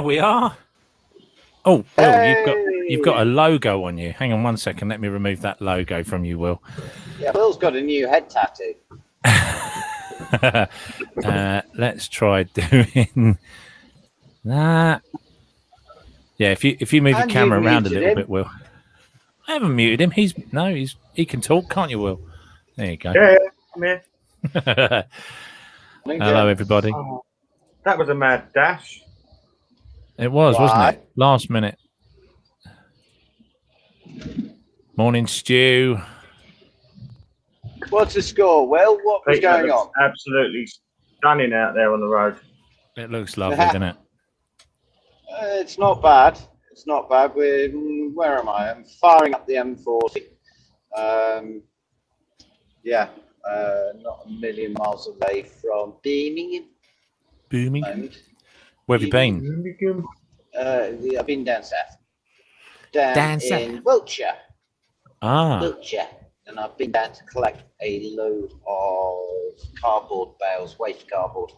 we are. Oh, Will, you've got a logo on you. Hang on 1 second. Let me remove that logo from you, Will. Yeah, Will's got a new head tattoo. Let's try doing that. Yeah, if you move your camera around a little bit, Will. I haven't muted him. He can talk, can't you, Will? There you go. Yeah, I'm here. Hello, everybody. Oh, that was a mad dash. It was, wasn't it? Last minute. Morning, Stu. What's the score, Will? What was going on? Absolutely stunning out there on the road. It looks lovely, doesn't it? It's not bad. It's not bad. Where am I? I'm firing up the M40. Not a million miles away from Birmingham. Birmingham. Where have you been? I've been down south. Down in Wiltshire. Wiltshire. And I've been down to collect a load of cardboard bales, waste cardboard,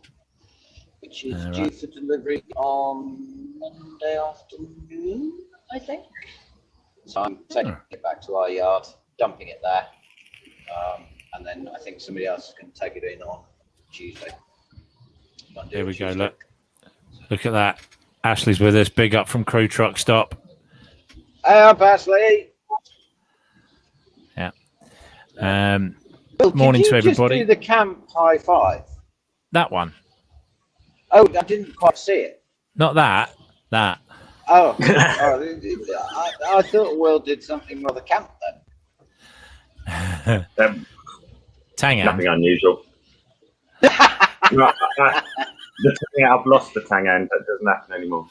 which is due for delivery on Monday afternoon, I think. So I'm taking it back to our yard, dumping it there. And then I think somebody else is going to take it in on Tuesday. Here we go. Look at that. Ashley's with us. Big up from Crew Truck Stop. Hey up, Ashley. Yeah. Well, morning to everybody. Just do the camp high five. That one. Oh, I didn't quite see it. Not that. That. Oh, I thought Will did something with the camp then. Tang Nothing unusual. I've lost the tang hand. That doesn't happen anymore.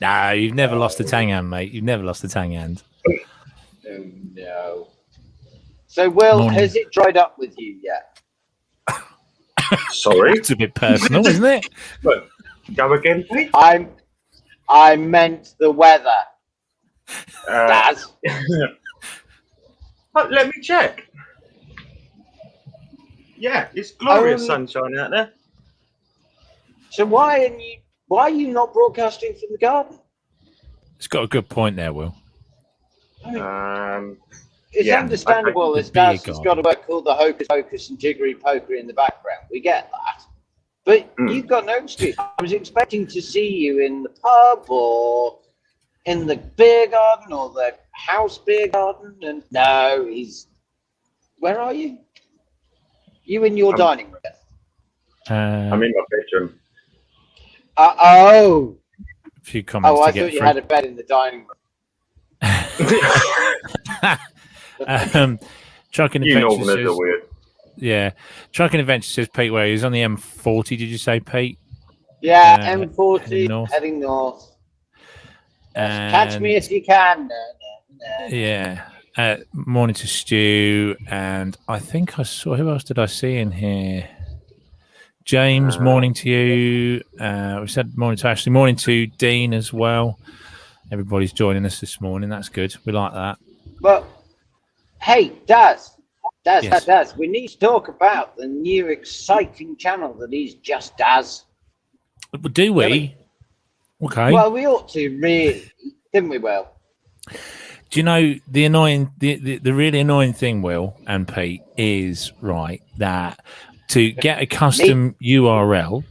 No, you've never lost the tang hand, mate. You've never lost the tang hand. No. So, Will, has it dried up with you yet? Sorry? It's a bit personal, isn't it? Go again, please. I meant the weather. Daz. Let me check. Yeah, it's glorious sunshine out there. So why are you not broadcasting from the garden? It's got a good point there, Will. It's understandable as Daz has got a work called the hocus pocus and jiggery pokery in the background. We get that. But you've got no excuse. I was expecting to see you in the pub or in the beer garden or the house beer garden. And no, where are you? You in your dining room? I'm in my bedroom. A few comments. I thought you had a bed in the dining room. Trucking you Adventure Northerners are weird. Yeah, Trucking Adventure says Pete, where he's on the M40. Did you say, Pete? Yeah, M40 heading north. Catch me if you can. Yeah. Morning to Stu, and I think I saw, who else did I see in here? James, morning to you. We said morning to Ashley, morning to Dean as well. Everybody's joining us this morning. That's good. We like that. Well, hey, Daz, Yes. we need to talk about the new exciting channel that is Just Daz. Do we? Okay. Well, we ought to really, didn't we, Will? Do you know the really annoying thing, Will and Pete, is that to get a custom URL,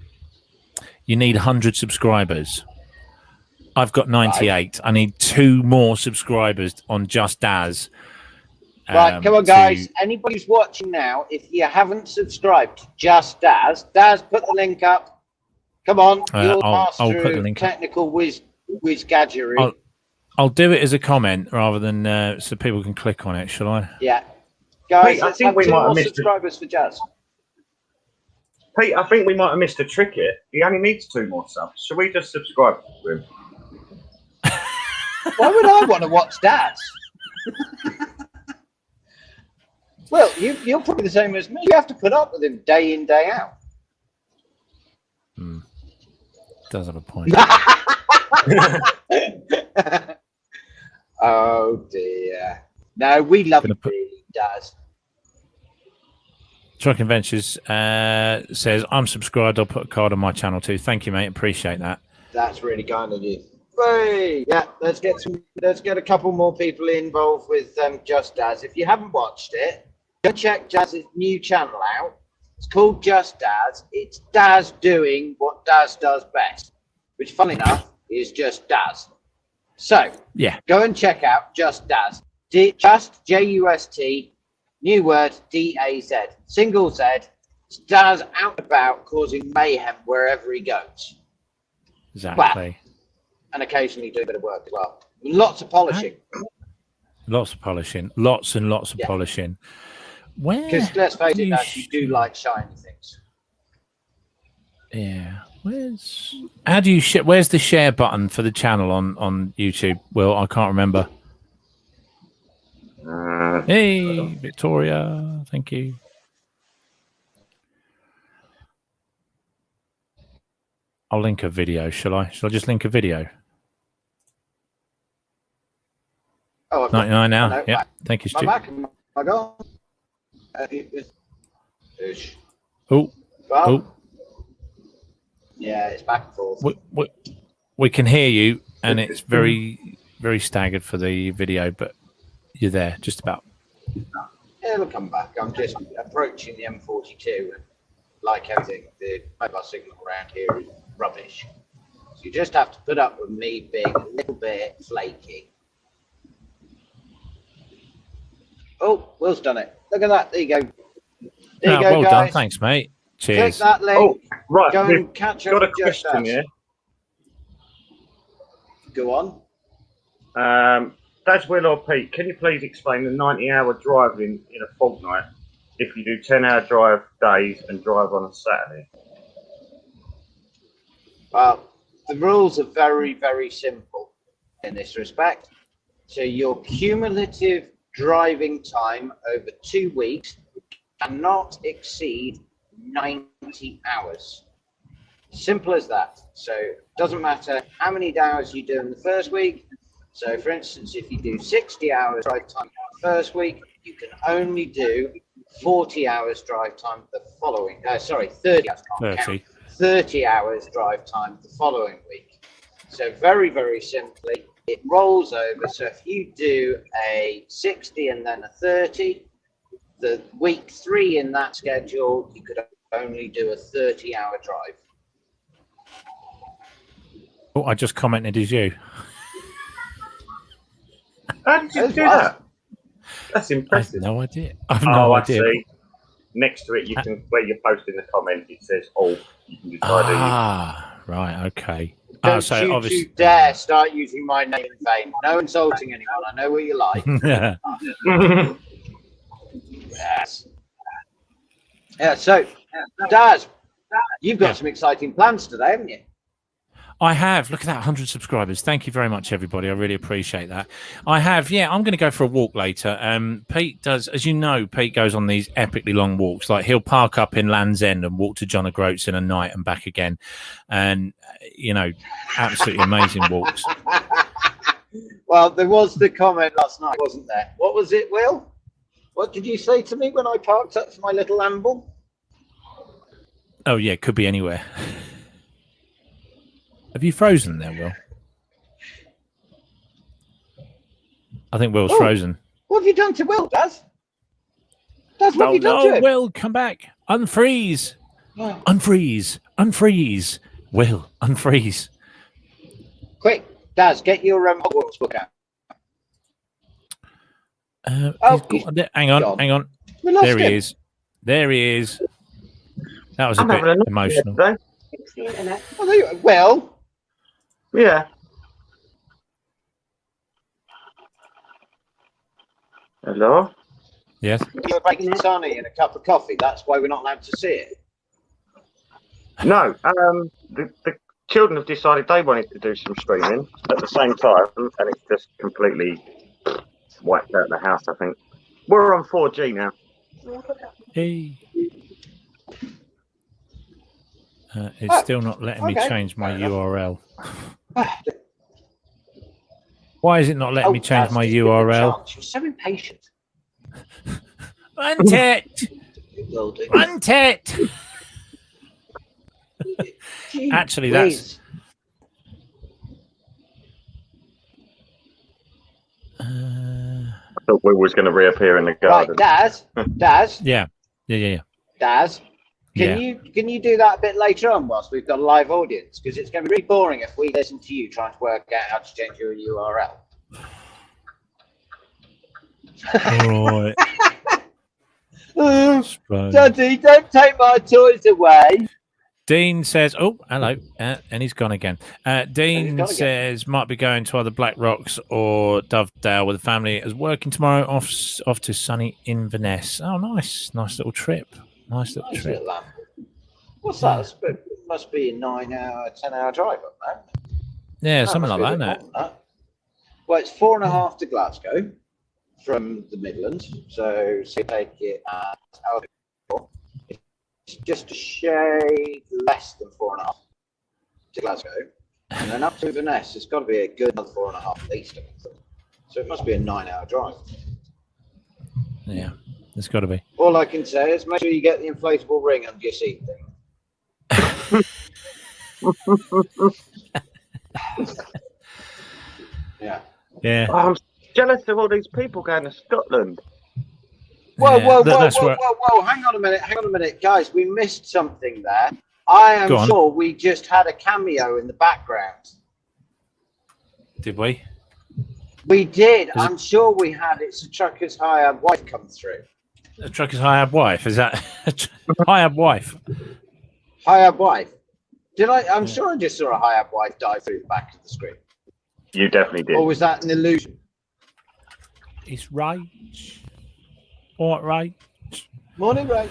you need 100 subscribers. I've got 98. Right. I need 2 more subscribers on Just Daz. Right, come on, guys. Anybody who's watching now, if you haven't subscribed to Just Daz, put the link up. Come on, you'll master put the link technical whiz-gadgery. I'll do it as a comment rather than so people can click on it, shall I? Yeah. Guys, I think we might have missed subscribers for Jazz. Pete, I think we might have missed a trick here. He only needs 2 more subs. Should we just subscribe to him? Why would I want to watch that? Well, you're probably the same as me. You have to put up with him day in, day out. Does have a point. Oh dear. No, we love him. He does. Trucking Ventures says, I'm subscribed. I'll put a card on my channel too. Thank you, mate. Appreciate that. That's really kind of you. Hey, yeah, let's get a couple more people involved with Just Daz. If you haven't watched it, go check Daz's new channel out. It's called Just Daz. It's Daz doing what Daz does best, which, fun enough, is just Daz. So yeah, go and check out Just Daz. Just J-U-S-T, new word D-A-Z, single Z. It's Daz out and about causing mayhem wherever he goes. Exactly. Well, and occasionally do a bit of work as well. Lots of polishing. Lots of polishing. Lots and lots of polishing. Because let's face it, you do like shiny things. Yeah. How do you share? Where's the share button for the channel on YouTube? Well, I can't remember. Hey, Victoria. Thank you. I'll link a video, shall I? Shall I just link a video? Oh, 99 now. Yeah. Thank you, Stu. My God. Oh. Well, yeah, it's back and forth. We can hear you, and it's very, very staggered for the video, but you're there, just about. Yeah, it'll come back. I'm just approaching the M42, and like everything, the mobile signal around here is rubbish. So you just have to put up with me being a little bit flaky. Oh, Will's done it. Look at that. There you go. There you go, well guys. done. Thanks, mate. Cheers. Click that link. Oh, right. Go and catch up Got a with Just question Daz. here. Go on. Daz, Will or Pete, can you please explain the 90-hour driving in a fortnight if you do 10-hour drive days and drive on a Saturday? Well, the rules are very, very simple in this respect. So your cumulative driving time over 2 weeks cannot exceed 90 hours. Simple as that. So it doesn't matter how many hours you do in the first week. So for instance, if you do 60 hours drive time the first week, you can only do 40 hours drive time the following, 30 hours. 30 hours drive time the following week. So very, very simply, it rolls over. So if you do a 60 and then a 30, the week 3 in that schedule, you could only do a 30-hour drive. Oh, I just commented as you. How did you do that? That's impressive. I have no idea. I have no idea. I see. Next to it, you can, where you're posting the comment, it says, "Oh, you can decide." Right. Okay. Don't so you obviously, dare start using my name in vain. No insulting anyone. I know what you like. Yes. Yeah. So, Daz, you've got some exciting plans today, haven't you? I have. Look at that, 100 subscribers. Thank you very much, everybody. I really appreciate that. I have. Yeah, I'm going to go for a walk later. Pete does, as you know, Pete goes on these epically long walks. Like he'll park up in Land's End and walk to John O'Groats in a night and back again. And, you know, absolutely amazing walks. Well, there was the comment last night, wasn't there? What was it, Will? What did you say to me when I parked up for my little amble? Oh, yeah, it could be anywhere. Have you frozen there, Will? I think Will's frozen. What have you done to Will, Daz? Daz, what have you done to him? Will, come back. Unfreeze. Oh. Unfreeze. Will, unfreeze. Quick, Daz, get your Hogwarts book out. Hang on. There he is. That was a bit emotional. Well, yeah. Hello? Yes? You're making Sonny in a cup of coffee. That's why we're not allowed to see it. No, the children have decided they wanted to do some streaming at the same time, and it's just completely wiped out the house, I think. We're on 4G now. Hey. It's still not letting me change my URL. Why is it not letting me change my URL? You're so impatient. Want it! Actually, I thought Will was going to reappear in the garden. Right, Daz. Yeah. Daz, can you do that a bit later on whilst we've got a live audience? Because it's going to be really boring if we listen to you trying to work out how to change your URL. All right. Daddy, don't take my toys away. Dean says, "Oh, hello," and he's gone again. Dean says, "Might be going to either Black Rocks or Dovedale with the family. As working tomorrow, off to sunny Inverness. Oh, nice little trip. Nice little trip. What's that? It must be a 9-hour, 10-hour drive up there. Yeah, something like that, isn't it? Well, it's 4.5 to Glasgow from the Midlands, so take it at hour 4. It's just a shade less than 4.5 to Glasgow, and then up to Inverness. It's got to be a good 4.5 at least. So it must be a 9-hour drive. Yeah, it's got to be. All I can say is make sure you get the inflatable ring under your seat thing. Yeah. Oh, I'm jealous of all these people going to Scotland. Whoa! Hang on a minute, guys. We missed something there. I am sure we just had a cameo in the background. Did we? We did. I'm sure we had. It's a Trucker's Hired Wife come through. A Trucker's Hired Wife? Is that Hired Wife? Hired Wife. Did I? I'm sure I just saw a Hired Wife dive through the back of the screen. You definitely did. Or was that an illusion? It's right. All right. Morning, Ray.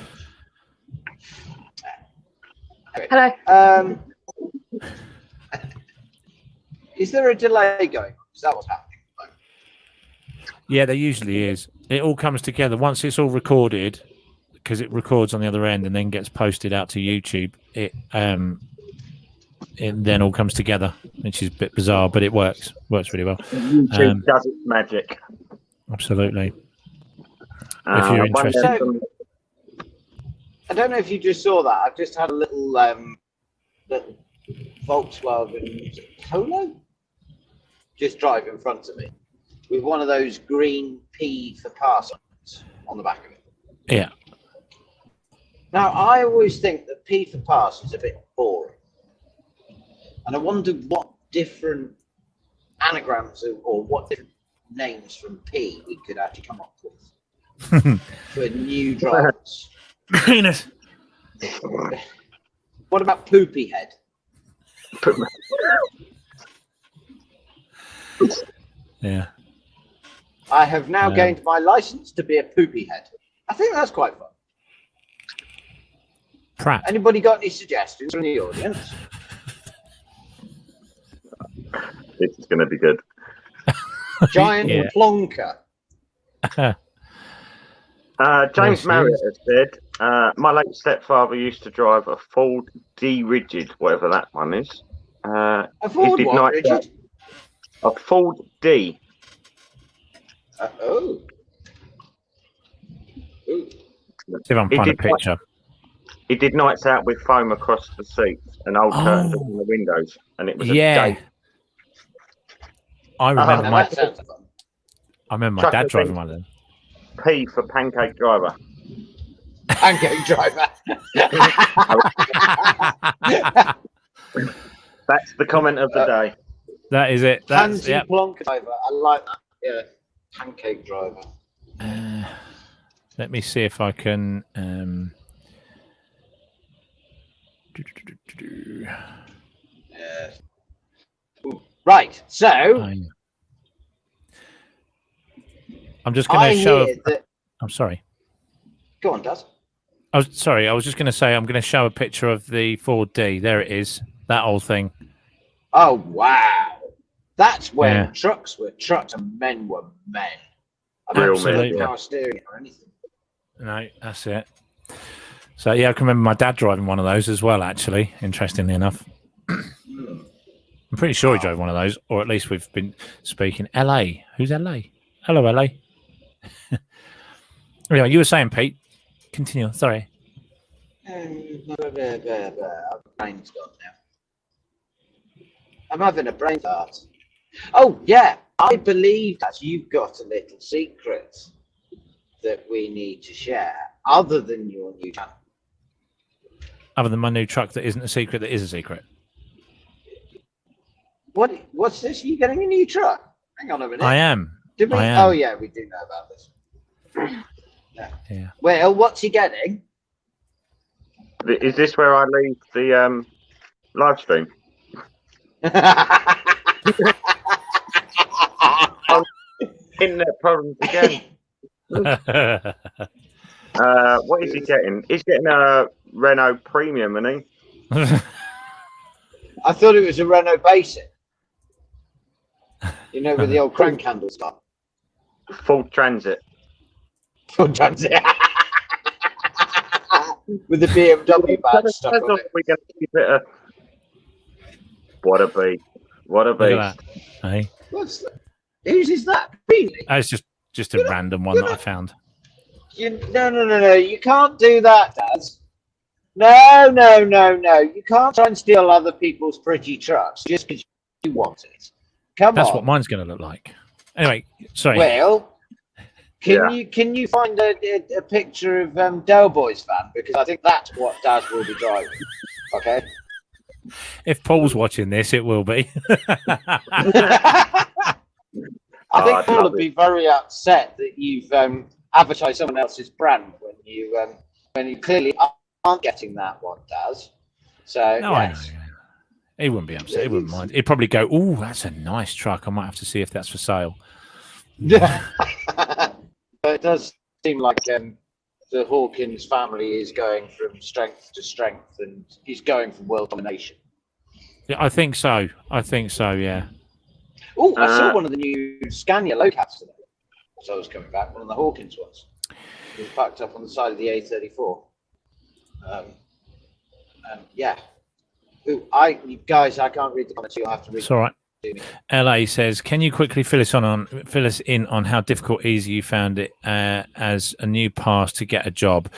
Hello. Is there a delay going on? Is that what's happening? Yeah, there usually is. It all comes together once it's all recorded, because it records on the other end and then gets posted out to YouTube. It then all comes together, which is a bit bizarre, but it works. Works really well. YouTube does its magic. Absolutely. If you're interested. I don't know if you just saw that. I've just had a little Volkswagen Polo just drive in front of me with one of those green P for car signs on the back of it. Yeah. Now, I always think that P for pass is a bit boring. And I wondered what different anagrams or what different names from P we could actually come up with for new drivers. Penis. What about Poopy Head? Yeah. I have now gained my license to be a Poopy Head. I think that's quite fun. Pratt. Anybody got any suggestions from the audience? This is going to be good. Giant plonker. James Marriott has said, my late stepfather used to drive a Ford D Rigid, whatever that one is. A Ford what, Rigid? A Ford D. Oh. See if I'm finding a picture. He did nights out with foam across the seats and old curtains on the windows, and it was a day. I remember my dad driving one of them. P for pancake driver. Pancake driver. That's the comment of the day. That is it. That's plonk driver. I like that. Yeah. Pancake driver. Let me see if I can. Yeah. Right. So. I'm just going to show. I'm sorry. Go on, Daz. I was sorry. I was just going to say I'm going to show a picture of the Ford D. There it is. That old thing. Oh wow! That's when trucks were trucks and men were men. I don't know power steering or anything. No, that's it. So yeah, I can remember my dad driving one of those as well. Actually, interestingly enough, I'm pretty sure he drove one of those, or at least we've been speaking. LA. Who's LA? Hello, LA. Anyway, you were saying, Pete. Continue. Sorry. My brain's gone now. I'm having a brain fart. Oh yeah, I believe that you've got a little secret that we need to share, other than your new channel. Other than my new truck that isn't a secret, that is a secret. What's this? Are you getting a new truck? Hang on a minute. I am. Did we? I am. Oh, yeah, we do know about this. Yeah. Well, what's he getting? Is this where I leave the live stream? Internet problems again. What is he getting? He's getting a Renault Premium, isn't he? I thought it was a Renault Basic. You know, with the old crank handle stuff. Full Transit. Full Transit. With the BMW badge stuck on it. We're going to keep it What a beast. What a beast. Hey. What's that? Whose is that? Really? It's just a random one that I found. No. You can't do that, Daz. No. You can't try and steal other people's pretty trucks just because you want it. That's what mine's going to look like. Anyway, sorry. Well, can you find a picture of Del Boy's van? Because I think that's what Daz will be driving. Okay. If Paul's watching this, it will be. I think Paul would be very upset that you've advertised someone else's brand when you clearly aren't getting that one, Daz. So no, yes. I know. He wouldn't be upset. He wouldn't mind. He'd probably go, "Oh, that's a nice truck. I might have to see if that's for sale." Yeah, but it does seem like the Hawkins family is going from strength to strength, and he's going for world domination. Yeah, I think so. Yeah. Oh, I saw one of the new Scania low cats today. So I was coming back, one of the Hawkins ones. It was parked up on the side of the A34. Yeah. Ooh, guys, I can't read the comments. You'll have to read. It's all right. LA says, "Can you quickly fill us in on how difficult, easy you found it as a new pass to get a job?"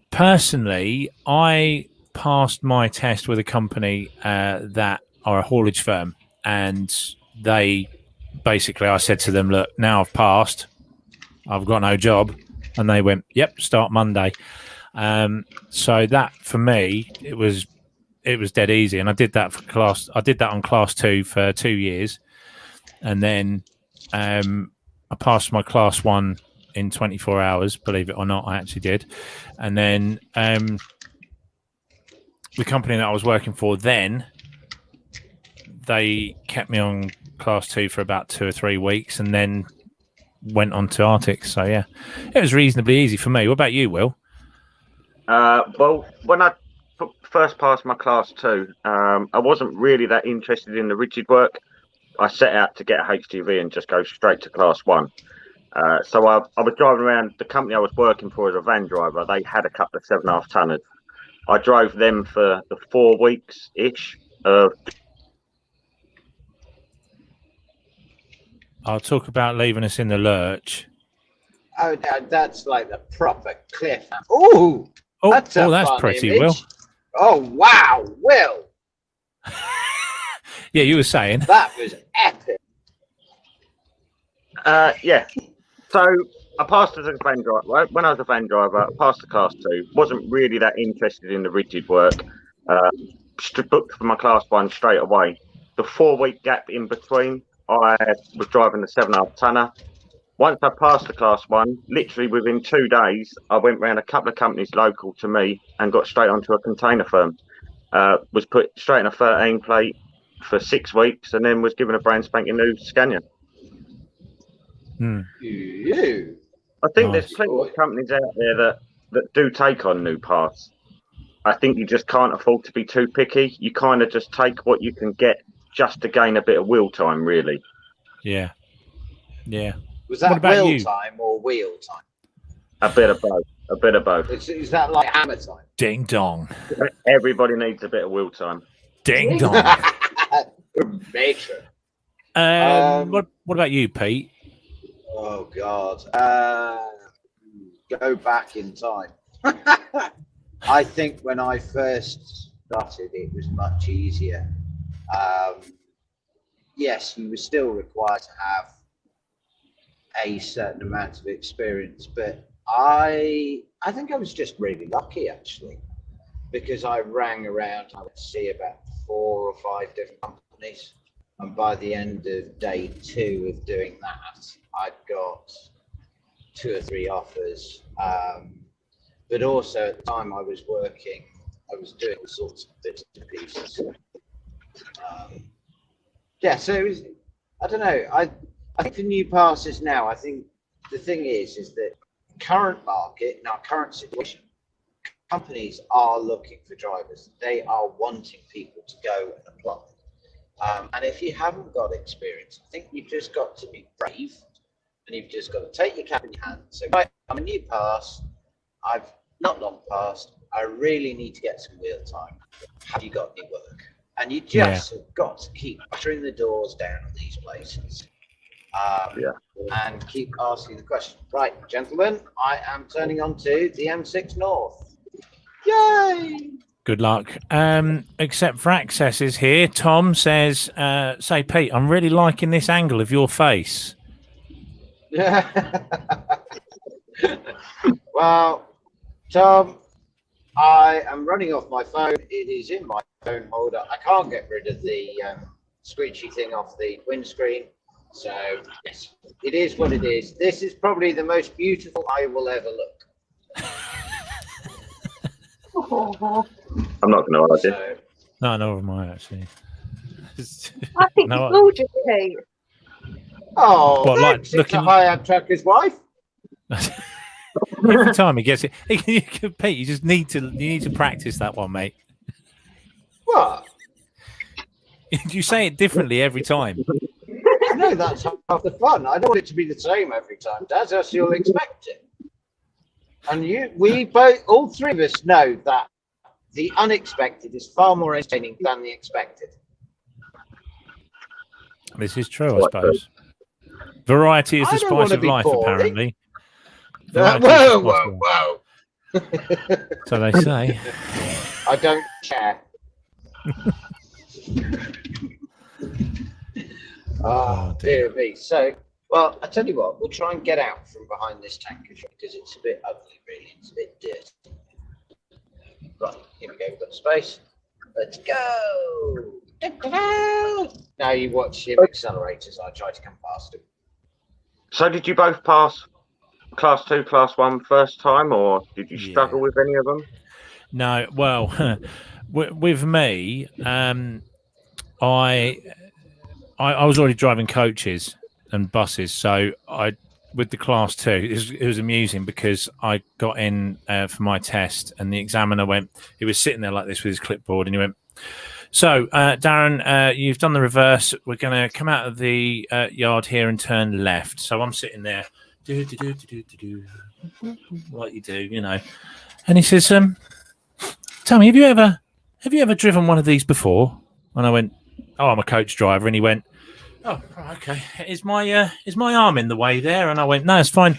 Personally, I passed my test with a company that are a haulage firm, and they basically, I said to them, "Look, now I've passed, I've got no job," and they went, "Yep, start Monday." So that for me, it was dead easy, and I did that for class. I did that on class 2 for 2 years, and then I passed my class 1 in 24 hours. Believe it or not, I actually did. And then the company that I was working for then, they kept me on class 2 for about 2 or 3 weeks, and then went on to Arctic. So yeah, it was reasonably easy for me. What about you, Will? Well, when I first passed my class 2, I wasn't really that interested in the rigid work. I set out to get a HGV and just go straight to class 1. So I was driving around. The company I was working for as a van driver, they had a couple of 7.5 tonners. I drove them for the 4 weeks ish. I'll talk about leaving us in the lurch. Oh, no, that's like the proper cliff. Oh, that's pretty, image. Will. Oh, wow, Will. Yeah, you were saying. That was epic. Yeah. So I passed as a van driver. When I was a van driver, I passed the class 2. Wasn't really that interested in the rigid work. Booked for my class 1 straight away. The 4-week gap in between, I was driving the 7.5 tonner. Once I passed the class 1, literally within 2 days, I went round a couple of companies local to me and got straight onto a container firm. Was put straight in a 13 plate for 6 weeks, and then was given a brand spanking new Scania. I think there's plenty of companies out there that do take on new parts. I think you just can't afford to be too picky. You kind of just take what you can get just to gain a bit of wheel time, really. Yeah. Was that wheel time or wheel time? A bit of both. Is that like hammer time? Ding dong. Everybody needs a bit of wheel time. Ding dong. Matron. What about you, Pete? Oh God. Go back in time. I think when I first started, it was much easier. yes, you were still required to have a certain amount of experience, but I think I was just really lucky actually, because I rang around. I would see about 4 or 5 different companies, and by the end of day 2 of doing that, I'd got 2 or 3 offers. But also at the time I was working, I was doing all sorts of bits and pieces. So it was, I don't know. I think for new passes now, I think the thing is that current market, in our current situation, companies are looking for drivers. They are wanting people to go and apply. And if you haven't got experience, I think you've just got to be brave, and you've just got to take your cap in your hand and say, right, I'm a new pass. I've not long passed. I really need to get some wheel time. Have you got any work? And you just have got to keep battering the doors down at these places. And keep asking the question. Right, gentlemen, I am turning on to the M6 North. Yay! Good luck. Except for access is here. Tom says, say, Pete, I'm really liking this angle of your face. Yeah. Well, Tom, I am running off my phone. It is in my phone holder. I can't get rid of the squeegee thing off the windscreen. So, yes, it is what it is. This is probably the most beautiful I will ever look. I'm not going to argue. So, No, nor am I, actually. I think No, it's gorgeous, Pete. oh, What, like, thanks. It's a high-ab trucker's wife. Every time he gets it, Pete, you need to practice that one, mate. What? You say it differently every time. No, that's half the fun. I don't want it to be the same every time, Daz, else you'll expect it. And we both, all 3 of us know that the unexpected is far more entertaining than the expected. This is true, I suppose. Variety is the spice of life, boring. Apparently. Whoa. So they say. I don't care. Oh, dear me. So, well, I tell you what, we'll try and get out from behind this tanker shop because it's a bit ugly, really. It's a bit dirty. Right, here we go. We've got space. Let's go. Now you watch him accelerate as I try to come past him. So did you both pass Class 2, Class 1 first time, or did you struggle with any of them? No, well, with me, I was already driving coaches and buses, so with the Class 2, it was amusing because I got in for my test, and the examiner he was sitting there like this with his clipboard, and he went, so, Darren, you've done the reverse. We're going to come out of the yard here and turn left. So I'm sitting there, like you do, you know. And he says, tell me, have you ever driven one of these before? And I went, oh, I'm a coach driver. And he went, oh, okay. Is my arm in the way there? And I went, no, it's fine.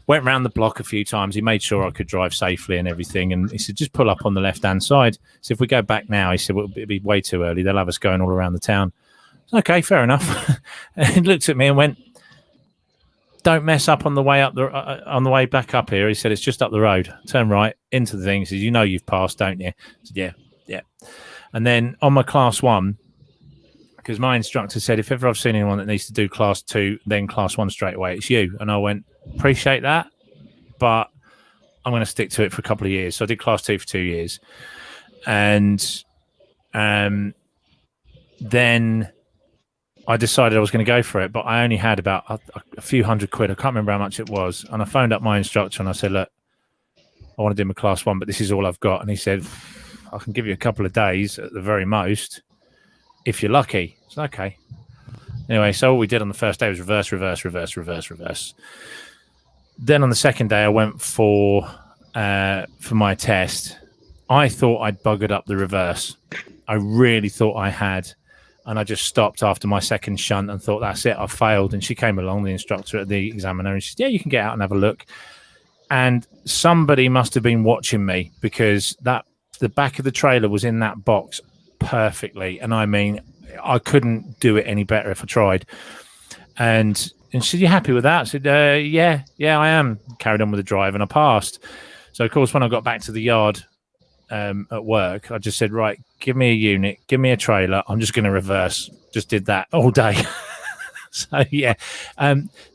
Went round the block a few times. He made sure I could drive safely and everything. And he said, just pull up on the left-hand side. So if we go back now, he said, well, it'll be way too early. They'll have us going all around the town. Okay, fair enough. And he looked at me and went, don't mess up on the way way back up here. He said, it's just up the road. Turn right into the thing. He said, you know you've passed, don't you? I said, yeah. And then on my Class 1, because my instructor said, if ever I've seen anyone that needs to do Class 2, then Class 1 straight away, it's you. And I went, appreciate that, but I'm going to stick to it for a couple of years. So I did Class 2 for 2 years. And then I decided I was going to go for it, but I only had about a few hundred quid. I can't remember how much it was. And I phoned up my instructor and I said, look, I want to do my Class 1, but this is all I've got. And he said, I can give you a couple of days at the very most if you're lucky. It's okay. Anyway, so all we did on the first day was reverse. Then on the second day, I went for my test. I thought I'd buggered up the reverse. I really thought I had. And I just stopped after my second shunt and thought, that's it, I failed. And she came along, the instructor at the examiner, and she said, yeah, you can get out and have a look. And somebody must have been watching me because the back of the trailer was in that box perfectly. And I mean, I couldn't do it any better if I tried. And she said, "You happy with that?" I said, "Yeah, I am." Carried on with the drive, and I passed. So of course, when I got back to the yard at work, I just said, "Right, give me a unit, give me a trailer. I'm just going to reverse." Just did that all day. So yeah,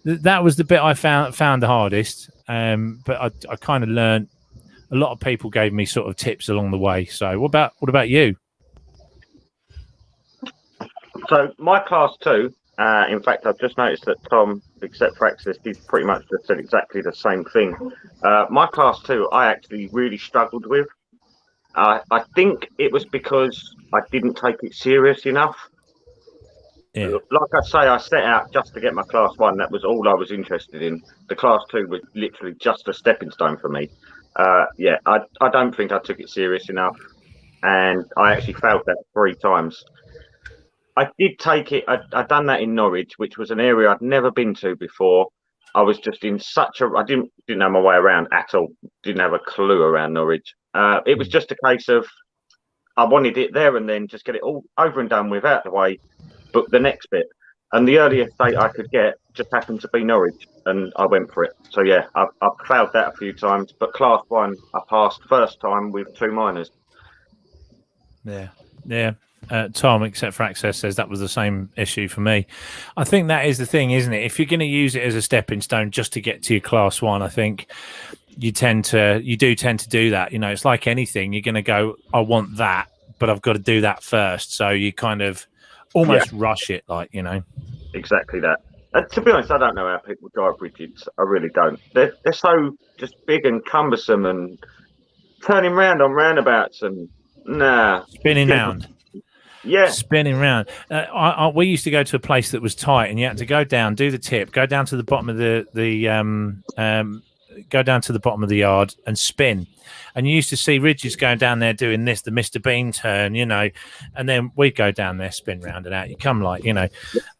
that was the bit I found the hardest. But I kind of learned. A lot of people gave me sort of tips along the way. So what about you? So my class 2, in fact, I've just noticed that Tom, except for access, he's pretty much just said exactly the same thing. My class 2, I actually really struggled with. I think it was because I didn't take it serious enough. Yeah. Like I say, I set out just to get my class 1. That was all I was interested in. The class 2 was literally just a stepping stone for me. Yeah, I don't think I took it serious enough, and I actually failed that 3 times. I did take it. I'd done that in Norwich, which was an area I'd never been to before. I was just in I didn't know my way around at all. Didn't have a clue around Norwich. It was just a case of I wanted it there and then, just get it all over and done with, out the way, book the next bit. And the earliest date I could get just happened to be Norwich, and I went for it. So yeah, I failed that a few times, but class 1 I passed first time with 2 minors. Yeah. Tom, except for access, says that was the same issue for me. I think that is the thing, isn't it? If you're going to use it as a stepping stone just to get to your class 1, I think you do tend to do that. You know, it's like anything. You're going to go, I want that, but I've got to do that first. So you kind of almost rush it, like, you know. Exactly that. To be honest, I don't know how people drive bridges. I really don't. They're so just big and cumbersome and turning round on roundabouts and spinning round. Yeah, spinning round. We used to go to a place that was tight, and you had to go down, do the tip, go down to the bottom of go down to the bottom of the yard and spin. And you used to see Ridges going down there doing this, the Mr. Bean turn, you know, and then we'd go down there, spin round and out. You come like, you know.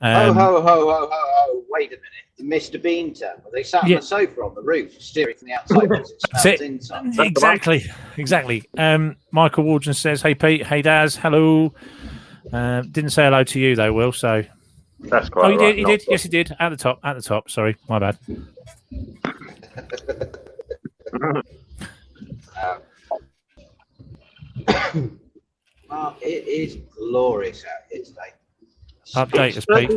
Ho. Wait a minute. The Mr. Bean turn. Well, they sat on the sofa on the roof, steering from the outside because it smells inside. Exactly. Michael Waldron says, "Hey, Pete. Hey, Daz. Hello." Didn't say hello to you, though, Will, so... That's quite right. He did. Yes, he did. At the top. Sorry, my bad. Well, it is glorious out here today. Update us, Pete.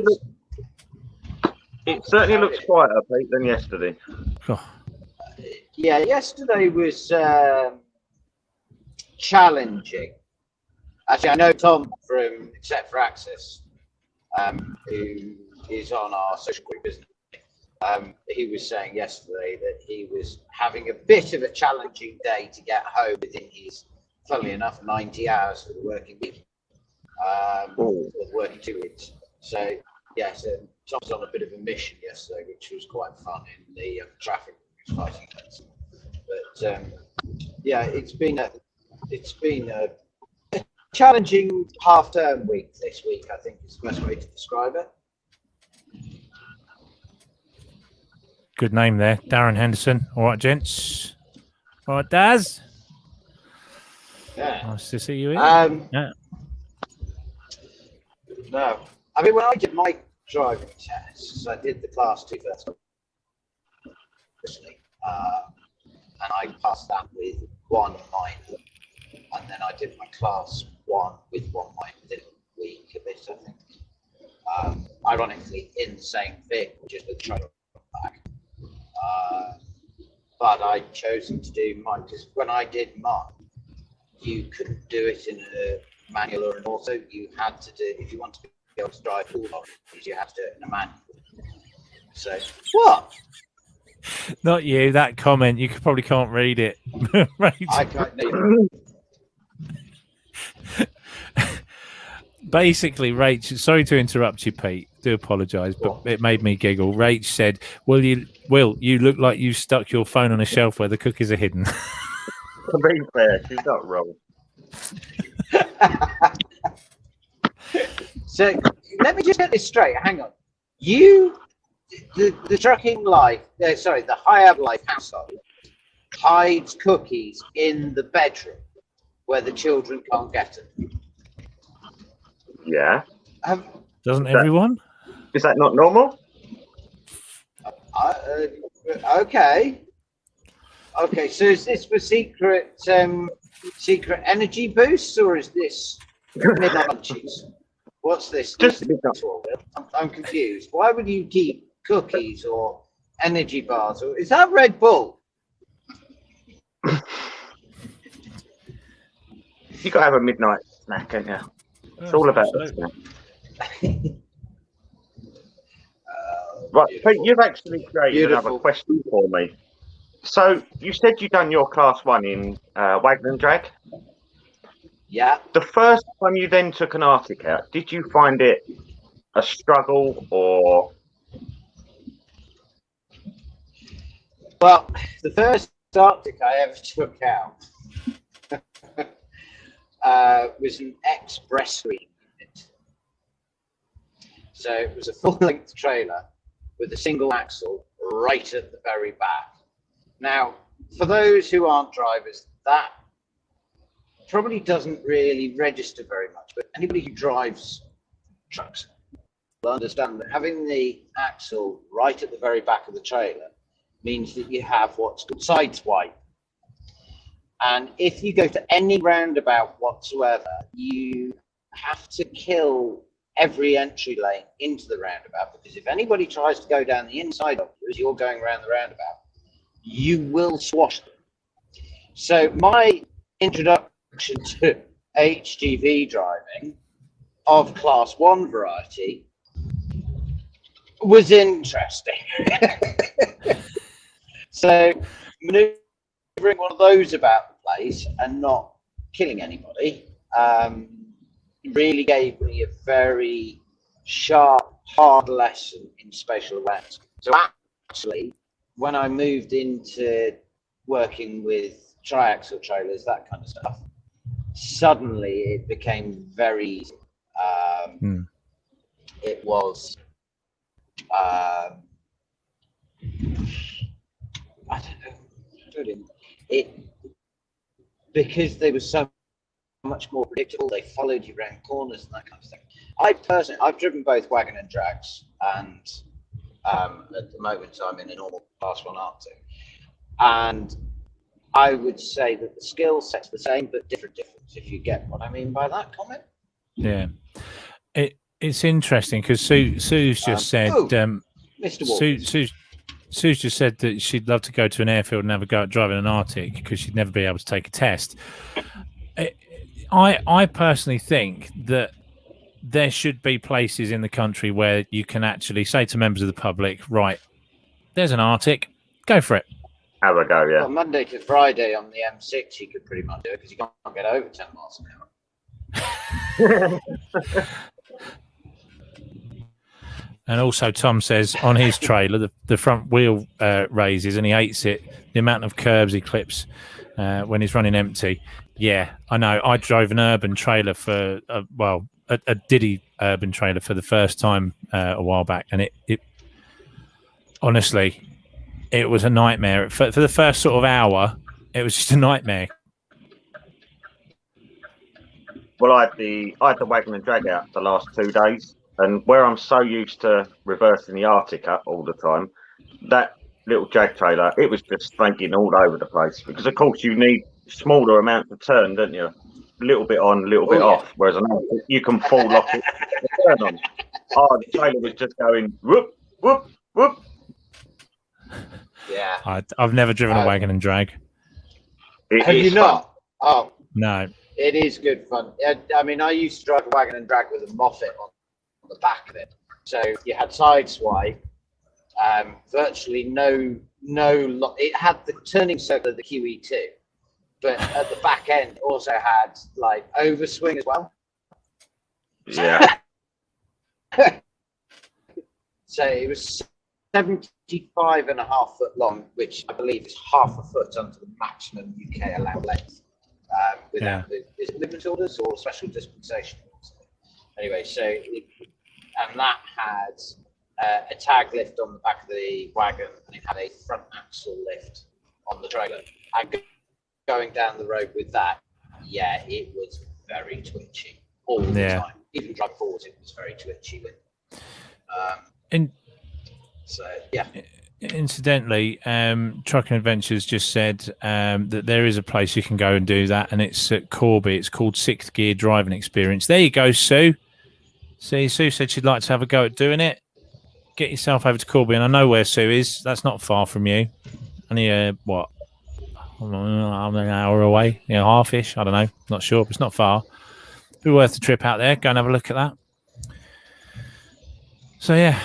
It certainly looks quieter, Pete, than yesterday. Oh. Yeah, yesterday was challenging. Actually, I know Tom from Except for Access, who is on our social group, isn't he? He was saying yesterday that he was having a bit of a challenging day to get home within his, funnily enough, 90 hours for the working week, or the working 2 weeks. So, yes, Tom was on a bit of a mission yesterday, which was quite fun in the traffic fighting. But yeah, it's been a challenging half-term week this week, I think is the best way to describe it. Good name there, Darren Henderson. All right, gents. All right, Daz. Yeah. Nice to see you here. Yeah. No, I mean, when I did my driving tests, I did the class 2 first, obviously, and I passed that with 1 minor, and then I did my class 1 with 1 minor within a week of it, I think. Ironically, in the same vehicle, just with the trailer back. But I'd chosen to do mine because when I did mine, you couldn't do it in a manual or an auto. You had to do, if you wanted to be able to drive all lorries, you had to do it in a manual. So, what? Not you, that comment. You probably can't read it. I can't read it. Basically, Rach, sorry to interrupt you, Pete. Do apologise, but it made me giggle. Rach said, Will, you look like you stuck your phone on a shelf where the cookies are hidden. To be fair, she's not wrong. So let me just get this straight. Hang on. The trucking life, the high-up life household hides cookies in the bedroom where the children can't get them. Yeah. Doesn't everyone? Is that not normal? Okay. Okay, so is this for secret energy boosts, or is this midnight munchies? What's this? Just I'm confused. Why would you keep cookies or energy bars? Or is that Red Bull? You got to have a midnight snack, ain't you? It's all about the snack. Right, Pete, you've actually created another question for me. So you said you done your class 1 in Wagon and Drag. Yeah. The first time you then took an Arctic out, did you find it a struggle or? Well, the first Arctic I ever took out was an express screen unit. So it was a full-length trailer with a single axle right at the very back. Now, for those who aren't drivers, that probably doesn't really register very much, but anybody who drives trucks will understand that having the axle right at the very back of the trailer means that you have what's called side swipe. And if you go to any roundabout whatsoever, you have to kill every entry lane into the roundabout, because if anybody tries to go down the inside of you as you're going around the roundabout, you will swash them. So my introduction to HGV driving of class 1 variety was interesting. So maneuvering one of those about the place and not killing anybody really gave me a very sharp, hard lesson in spatial awareness. So actually, when I moved into working with triaxle trailers, that kind of stuff, suddenly it became very easy. It was, I don't know, because they were so much more predictable, they followed you around corners and that kind of thing. I've driven both wagon and drags, and at the moment I'm in a normal class 1 Arctic, and I would say that the skill set's the same but different, if you get what I mean by that comment. Yeah, it's interesting because Sue's just said, Mr. Sue's just said that she'd love to go to an airfield and have a go at driving an Arctic because she'd never be able to take a test. I personally think that there should be places in the country where you can actually say to members of the public, right, there's an Arctic, go for it. Have a go, yeah. Well, Monday to Friday on the M6, you could pretty much do it because you can't get over 10 miles an hour. And also, Tom says on his trailer, the front wheel raises and he hates it. The amount of curbs he clips when he's running empty. Yeah, I know. I drove an urban trailer for, a Diddy urban trailer for the first time a while back. And it honestly, it was a nightmare. For the first sort of hour, it was just a nightmare. Well, I had the wagon and drag out the last 2 days. And where I'm so used to reversing the Arctic up all the time, that little drag trailer, it was just spanking all over the place. Because, of course, you need smaller amounts of turn, don't you? A little bit on, a little bit off. Whereas you can fall off it, turn on. Oh, the trailer was just going whoop, whoop, whoop. Yeah. I've never driven a wagon and drag. Have you not? Oh. No. It is good fun. I mean, I used to drive a wagon and drag with a Moffat on the back of it. So you had side swipe, virtually no, it had the turning circle of the QE2, but at the back end also had like overswing as well. Yeah. So it was 75.5 foot long, which I believe is half a foot under the maximum UK allowed length. Without is it limit orders or special dispensation? Anyway, and that had a tag lift on the back of the wagon, and it had a front axle lift on the trailer. And going down the road with that, it was very twitchy all the time. even driving forward, it was very twitchy. So yeah. Incidentally, Trucking Adventures just said that there is a place you can go and do that, and it's at Corby. It's called Sixth Gear Driving Experience. There you go, Sue. See, Sue said she'd like to have a go at doing it. Get yourself over to Corby, and I know where Sue is. That's not far from you. Only what? I'm an hour away, half-ish. I don't know. Not sure, but it's not far. Be worth the trip out there. Go and have a look at that. So yeah.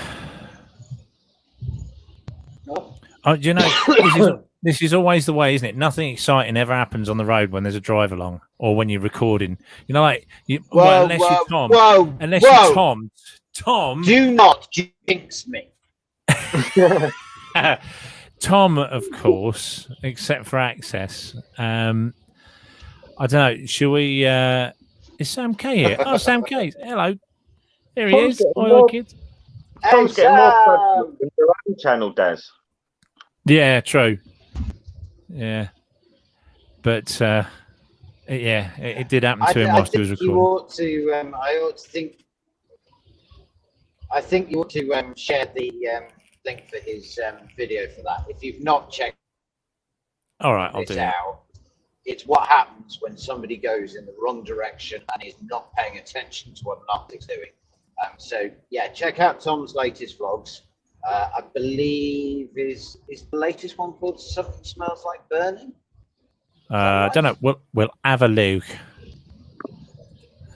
You know, this is always the way, isn't it? Nothing exciting ever happens on the road when there's a drive along or when you're recording. You know, like unless you're Tom. You're Tom. Do not jinx me. Tom, of course, except for access. I don't know. Shall we? Is SamK here? Oh, SamK. Hello. There he is. Hi, kids. Tom's getting more in your own channel, Daz. Yeah, true. Yeah, but it did happen to him whilst he was recording. I think you ought to share the link for his video for that. If you've not checked, all right, I'll do it. It's what happens when somebody goes in the wrong direction and is not paying attention to what an optic's doing. So yeah, check out Tom's latest vlogs. I believe is the latest one called Something Smells Like Burning? I don't know. We'll have a look.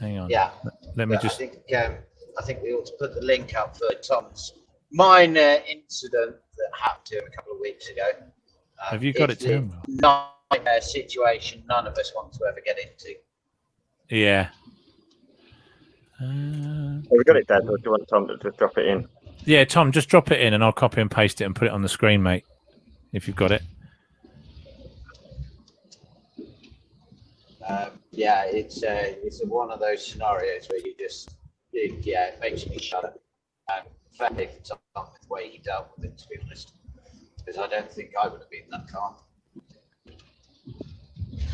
Hang on. Yeah. Let me just. I think we ought to put the link up for Tom's minor incident that happened to him a couple of weeks ago. Have you got it to him? Nightmare situation none of us want to ever get into. Yeah. We got it, Dad. Or do you want Tom to just drop it in? Yeah, Tom, just drop it in and I'll copy and paste it and put it on the screen, mate, if you've got it. Yeah, it's one of those scenarios where you just, it makes me shudder. Fairly for Tom with the way he dealt with it, to be honest, because I don't think I would have been that calm.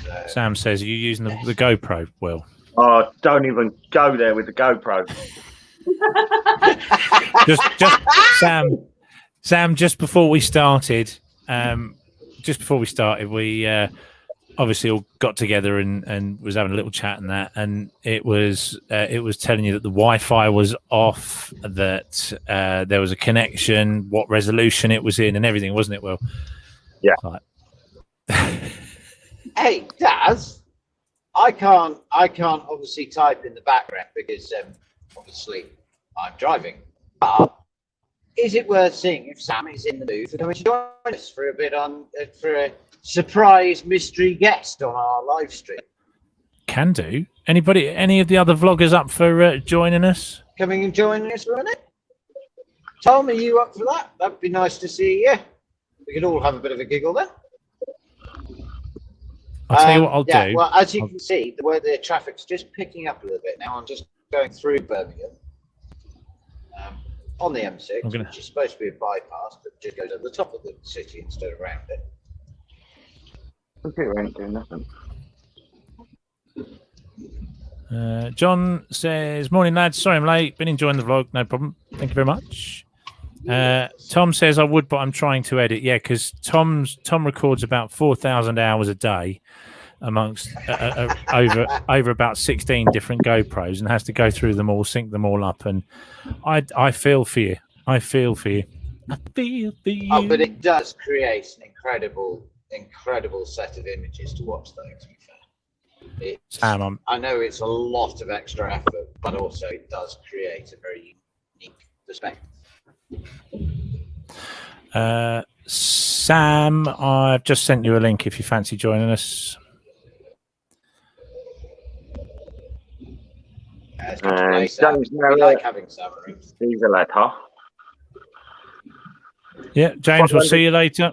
So, Sam says, are you using the GoPro, Will? Oh, don't even go there with the GoPro. just Sam, just before we started, we obviously all got together and was having a little chat and that, and it was telling you that the Wi-Fi was off, that there was a connection, what resolution it was in, and everything, wasn't it, Will? Yeah. Hey, Daz, I can't obviously type in the background because obviously I'm driving. But is it worth seeing if Sam is in the mood for coming to join us for a bit for a surprise mystery guest on our live stream? Can do. Any of the other vloggers up for joining us? Coming and joining us for a minute? Tom, are you up for that? That'd be nice to see you. We could all have a bit of a giggle then. I'll tell you what I'll do. Well, as you can see, the traffic's just picking up a little bit now. I'm just going through Birmingham on the M6, which is supposed to be a bypass, but just goes at the top of the city instead of around it. Computer ain't doing nothing. John says, morning lads, sorry I'm late, been enjoying the vlog, no problem, thank you very much. Tom says I would, but I'm trying to edit. Yeah, because Tom records about 4,000 hours a day amongst over about 16 different GoPros and has to go through them all, sync them all up, and I feel for you. I feel for you. Oh, but it does create an incredible set of images to watch, though, to be fair. Sam, I know it's a lot of extra effort, but also it does create a very unique perspective. Sam, I've just sent you a link if you fancy joining us. James, we like having Sam around. He's a lad, huh? Yeah, James, we'll see you later.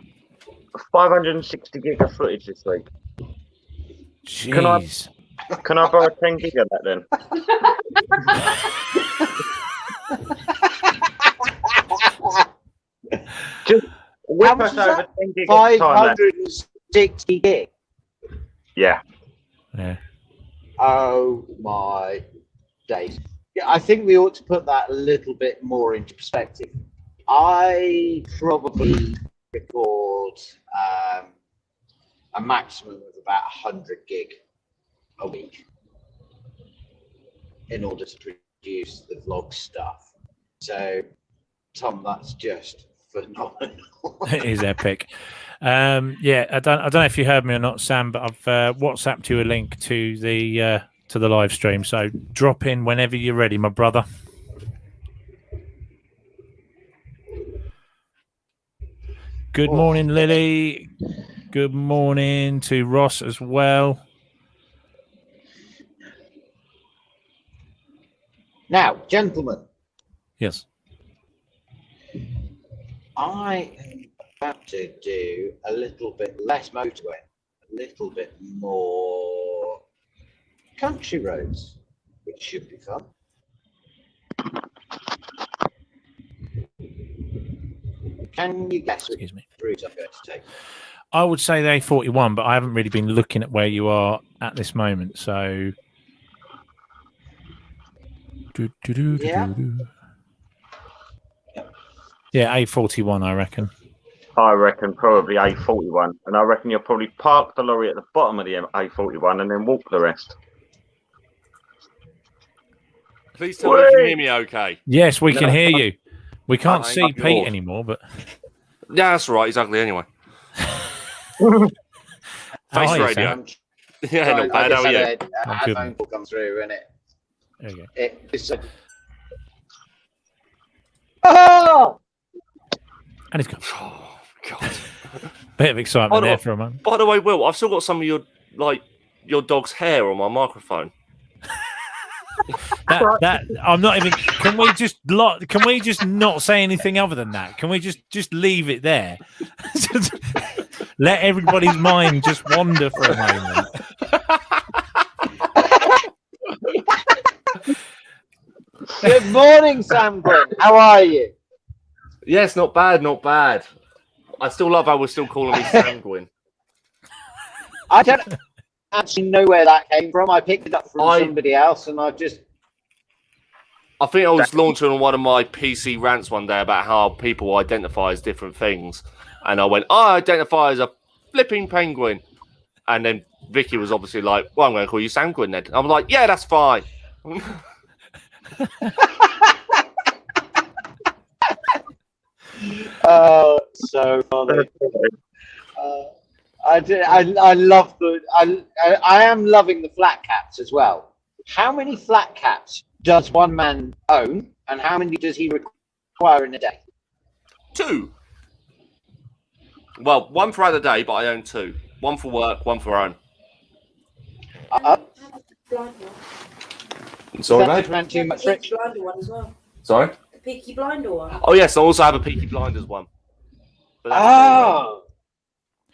560 gig of footage this week. Jeez. Can I borrow 10 gig of that then? Just whip us over 10 gig of time. 560 gig. Yeah. Yeah. Oh my days. I think we ought to put that a little bit more into perspective. I probably record a maximum of about 100 gig a week in order to produce the vlog stuff. So, Tom, that's just phenomenal. It is epic. Yeah, I don't know if you heard me or not, Sam, but I've WhatsApped you a link to the live stream. So drop in whenever you're ready, my brother. Good morning, Lily. Good morning to Ross as well. Now, gentlemen. Yes. I am about to do a little bit less motorway, a little bit more country roads, which should be fun. Can you guess which route I'm going to take? I would say the A41, but I haven't really been looking at where you are at this moment. So, yeah, A41, I reckon. I reckon probably A41, and I reckon you'll probably park the lorry at the bottom of the A41 and then walk the rest. Please tell me you can hear me okay. Yes, we can hear you. We can't see Pete anymore, but... Yeah, that's right, exactly, anyway. Face radio. Yeah, not bad, how are you? A phone call come through, and there you go. It's oh! And it's gone. Oh, God. Bit of excitement there for a moment. By the way, Will, I've still got some of your dog's hair on my microphone. that I'm not even. Can we just not say anything other than that? Can we just leave it there? Let everybody's mind just wander for a moment. Good morning, Sam Gwyn. How are you? Yes, not bad, not bad. I still love how we're still calling me Sam Gwyn. I don't actually know where that came from. I picked it up from somebody else, and I think I was launching on one of my PC rants one day about how people identify as different things. And I went, I identify as a flipping penguin. And then Vicky was obviously like, well, I'm going to call you Sam Gwyn then. I'm like, yeah, that's fine. Oh, so funny. I love I am loving the flat caps as well. How many flat caps does one man own, and how many does he require in a day? 2. Well, one throughout the day, but I own 2. One for work, one for home. Sorry, mate. Too much Peaky Blinder one as well. Sorry? The Peaky Blinder one. Oh, yes, I also have a Peaky Blinders one. Oh!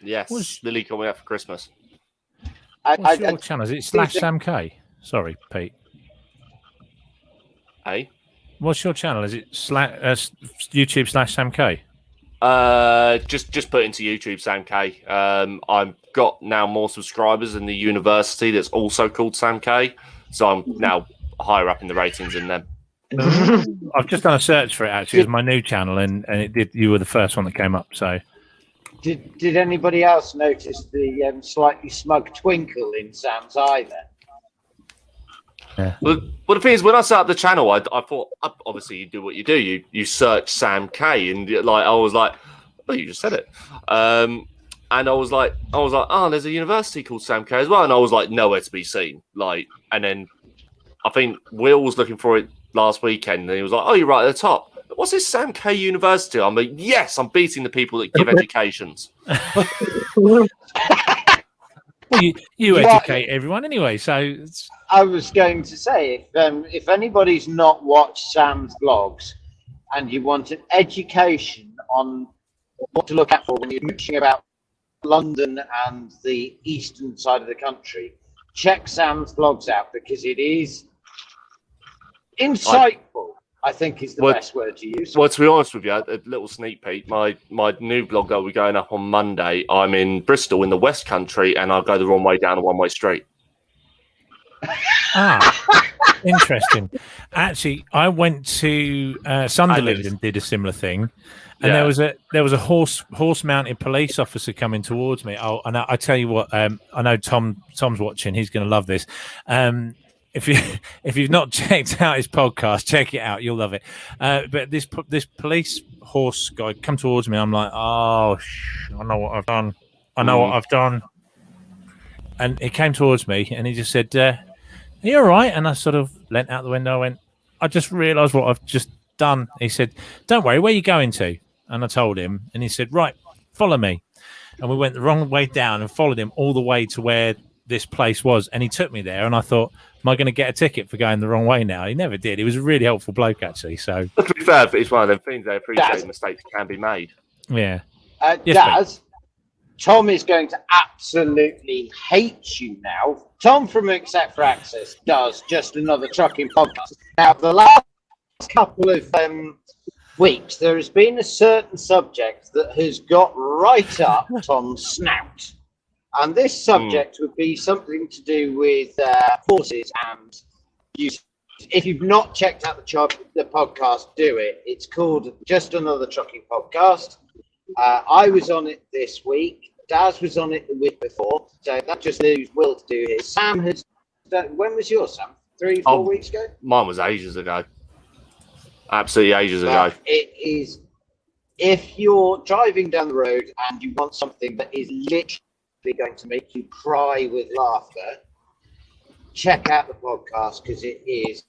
Yes, Lily coming out for Christmas. What's your channel? Is it /SamK? Sorry, Pete. Hey? What's your channel? Is it YouTube /SamK? Just put into YouTube SamK. I've got now more subscribers in the university that's also called SamK, so I'm now higher up in the ratings than them. I've just done a search for it actually as my new channel, and it did. You were the first one that came up. So, did anybody else notice the slightly smug twinkle in Sam's eye there? Yeah. Well, the thing is, when I set up the channel, I thought, obviously, you do what you do. You search SamK, and I was like, oh, you just said it. And I was like, oh, there's a university called SamK as well, and I was like, nowhere to be seen. And then I think Will was looking for it last weekend, and he was like, oh, you're right at the top. What's this SamK University? I'm like, yes, I'm beating the people that give educations. Well, you educate everyone anyway, so I was going to say, if anybody's not watched Sam's vlogs and you want an education on what to look out for when you're reaching about London and the eastern side of the country, check Sam's vlogs out, because it is insightful. I think is the best word to use. Well, to be honest with you, a little sneak peek. My new vlog that will be going up on Monday. I'm in Bristol in the West Country, and I go the wrong way down a one-way street. Interesting. Actually, I went to Sunderland and did a similar thing, and there was a horse mounted police officer coming towards me. Oh, and I tell you what, I know Tom's watching. He's going to love this. If you've not checked out his podcast, check it out. You'll love it. But this police horse guy come towards me. I'm like, oh, I know what I've done. What I've done. And he came towards me and he just said, "Are you all right?" And I sort of leant out the window. I went, "I just realised what I've just done." He said, "Don't worry, where are you going to?" And I told him, and he said, "Right, follow me." And we went the wrong way down and followed him all the way to where this place was. And he took me there. And I thought, am I going to get a ticket for going the wrong way now? He never did. He was a really helpful bloke, actually. So, to be fair, it's one of them things. They appreciate mistakes can be made. Yeah. Yes, Daz, Tom is going to absolutely hate you now. Tom from Except for Access does Just Another Trucking podcast. Now, the last couple of weeks, there has been a certain subject that has got right up Tom's snout. And this subject would be something to do with horses and use. If you've not checked out the podcast, do it. It's called Just Another Trucking Podcast. I was on it this week. Daz was on it the week before. So that just leaves Will to do his. Sam has done. When was yours, Sam? 3-4 weeks ago? Mine was ages ago. Absolutely ages ago. It is. If you're driving down the road and you want something that is literally going to make you cry with laughter, check out the podcast because it is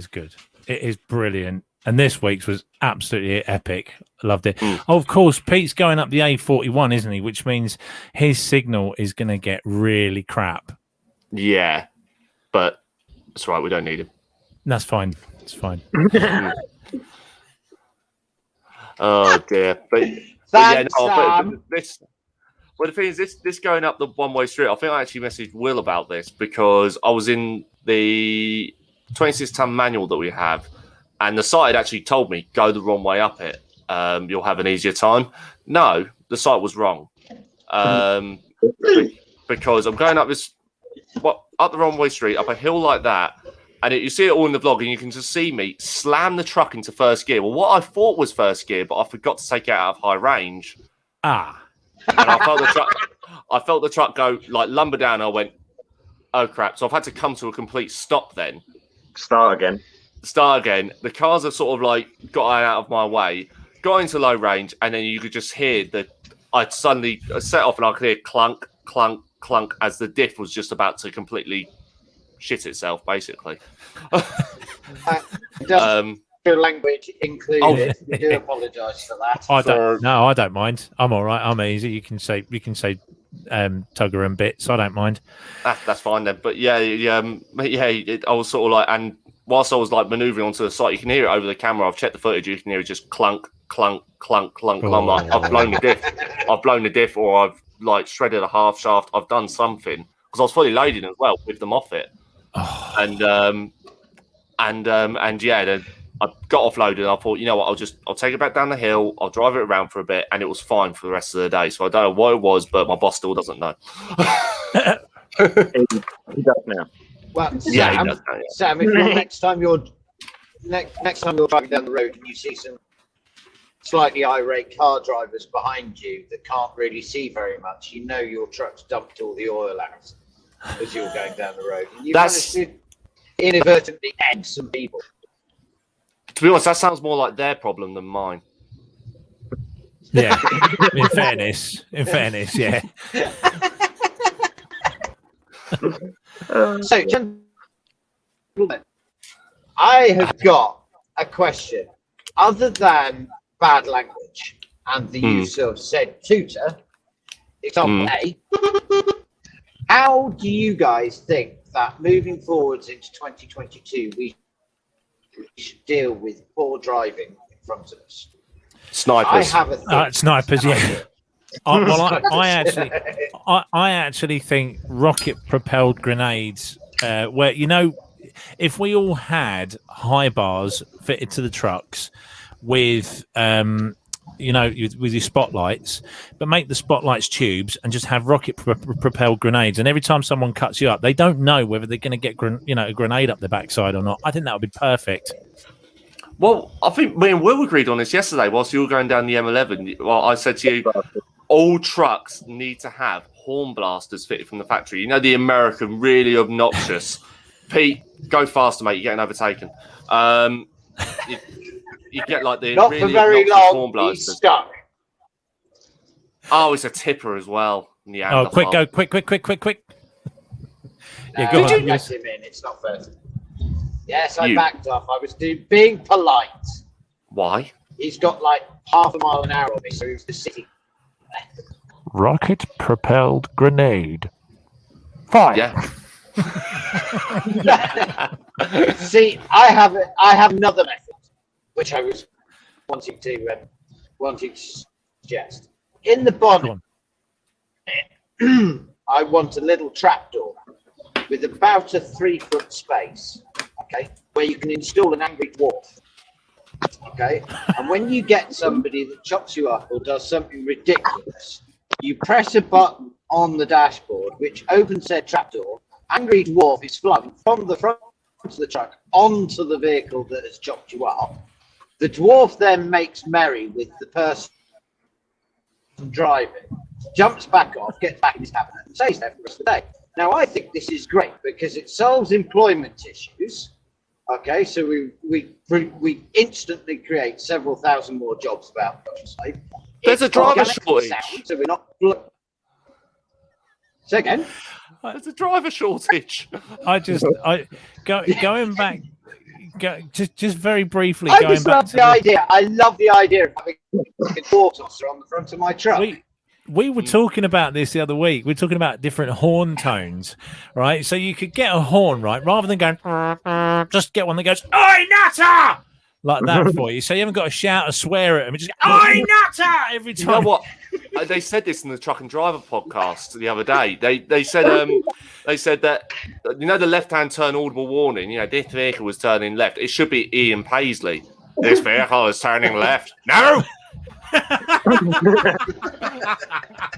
good. It is brilliant. And this week's was absolutely epic. Loved it. Oh, of course, Pete's going up the A41, isn't he? Which means his signal is going to get really crap. Yeah, but that's right. We don't need him. That's fine. It's fine. Oh dear. But the thing is, this going up the one-way street, I think I actually messaged Will about this because I was in the 26-ton manual that we have, and the site had actually told me, go the wrong way up it. You'll have an easier time. No, the site was wrong. Because I'm going up up the wrong way street, up a hill like that, and you see it all in the vlog, and you can just see me slam the truck into first gear. Well, what I thought was first gear, but I forgot to take it out of high range. And I felt the truck go like lumber down. I went, oh crap! So I've had to come to a complete stop. Then start again. The cars have sort of like got out of my way, got into low range, and then you could just hear I suddenly set off, and I could hear clunk, clunk, clunk as the diff was just about to completely shit itself, basically. Your language included. We do apologise for that. I don't mind. I'm all right. I'm easy. You can say tugger and bits. I don't mind. That's fine then. But I was sort of like, and whilst I was like manoeuvring onto the site, you can hear it over the camera. I've checked the footage. You can hear it just clunk, clunk, clunk, clunk. Oh. I'm like, I've blown the diff, or I've like shredded a half shaft. I've done something because I was fully loaded as well with them off it. Oh. And I got offloaded and I thought, you know what, I'll take it back down the hill, I'll drive it around for a bit, and it was fine for the rest of the day. So I don't know what it was, but my boss still doesn't know. He does now. Well, Sam, Sam, if next time you're driving down the road and you see some slightly irate car drivers behind you that can't really see very much, you know your truck's dumped all the oil out as you're going down the road. And you managed to inadvertently egg some people. To be honest, that sounds more like their problem than mine. Yeah, in fairness, yeah. So, gentlemen, I have got a question. Other than bad language and the use of said tutor, example A, how do you guys think that moving forwards into 2022, we should deal with poor driving in front of us? Snipers. I have a thing. Snipers, yeah. I actually think rocket-propelled grenades, where, you know, if we all had high bars fitted to the trucks with with your spotlights, but make the spotlights tubes and just have rocket propelled grenades. And every time someone cuts you up, they don't know whether they're going to get a grenade up their backside or not. I think that would be perfect. Well, I think me and Will agreed on this yesterday whilst you were going down the M11. Well, I said to you, all trucks need to have horn blasters fitted from the factory. You know, the American, really obnoxious. Pete, go faster, mate. You're getting overtaken. You get like the not really for very obnoxious horn long. blasters. He's stuck. Oh, it's a tipper as well. Oh, quick, go, quick. Yeah, go Did on. you let him in? It's not fair. Yes, I backed off. I was being polite. Why? He's got like half a mile an hour on me, so he was the city. Rocket propelled grenade. Fine. Yeah. See, I have another method, which I was wanting to suggest. In the bonnet, I want a little trapdoor with about a 3-foot space, okay, where you can install an angry dwarf, okay? And when you get somebody that chops you up or does something ridiculous, you press a button on the dashboard, which opens their trapdoor. Angry dwarf is flung from the front of the truck onto the vehicle that has chopped you up. The dwarf then makes merry with the person driving, jumps back off, gets back in his cabinet, and stays there for the rest of the day. Now, I think this is great because it solves employment issues. Okay, so we instantly create several thousand more jobs about site. There's a driver shortage. Sound, so we're not. Say again. There's a driver shortage. Going back. Just very briefly. I just love the idea. I love the idea of having a dwarf officer on the front of my truck. We were talking about this the other week. We're talking about different horn tones, right? So you could get a horn, right? Rather than going, just get one that goes, "Oi, nutter!" like that for you. So you haven't got to shout or swear at them. Just go, "Oi, nutter!" every time. You know what? They said this in the Truck and Driver podcast the other day. They said that the left-hand turn audible warning. This vehicle was turning left. It should be Ian Paisley. This vehicle is turning left. No.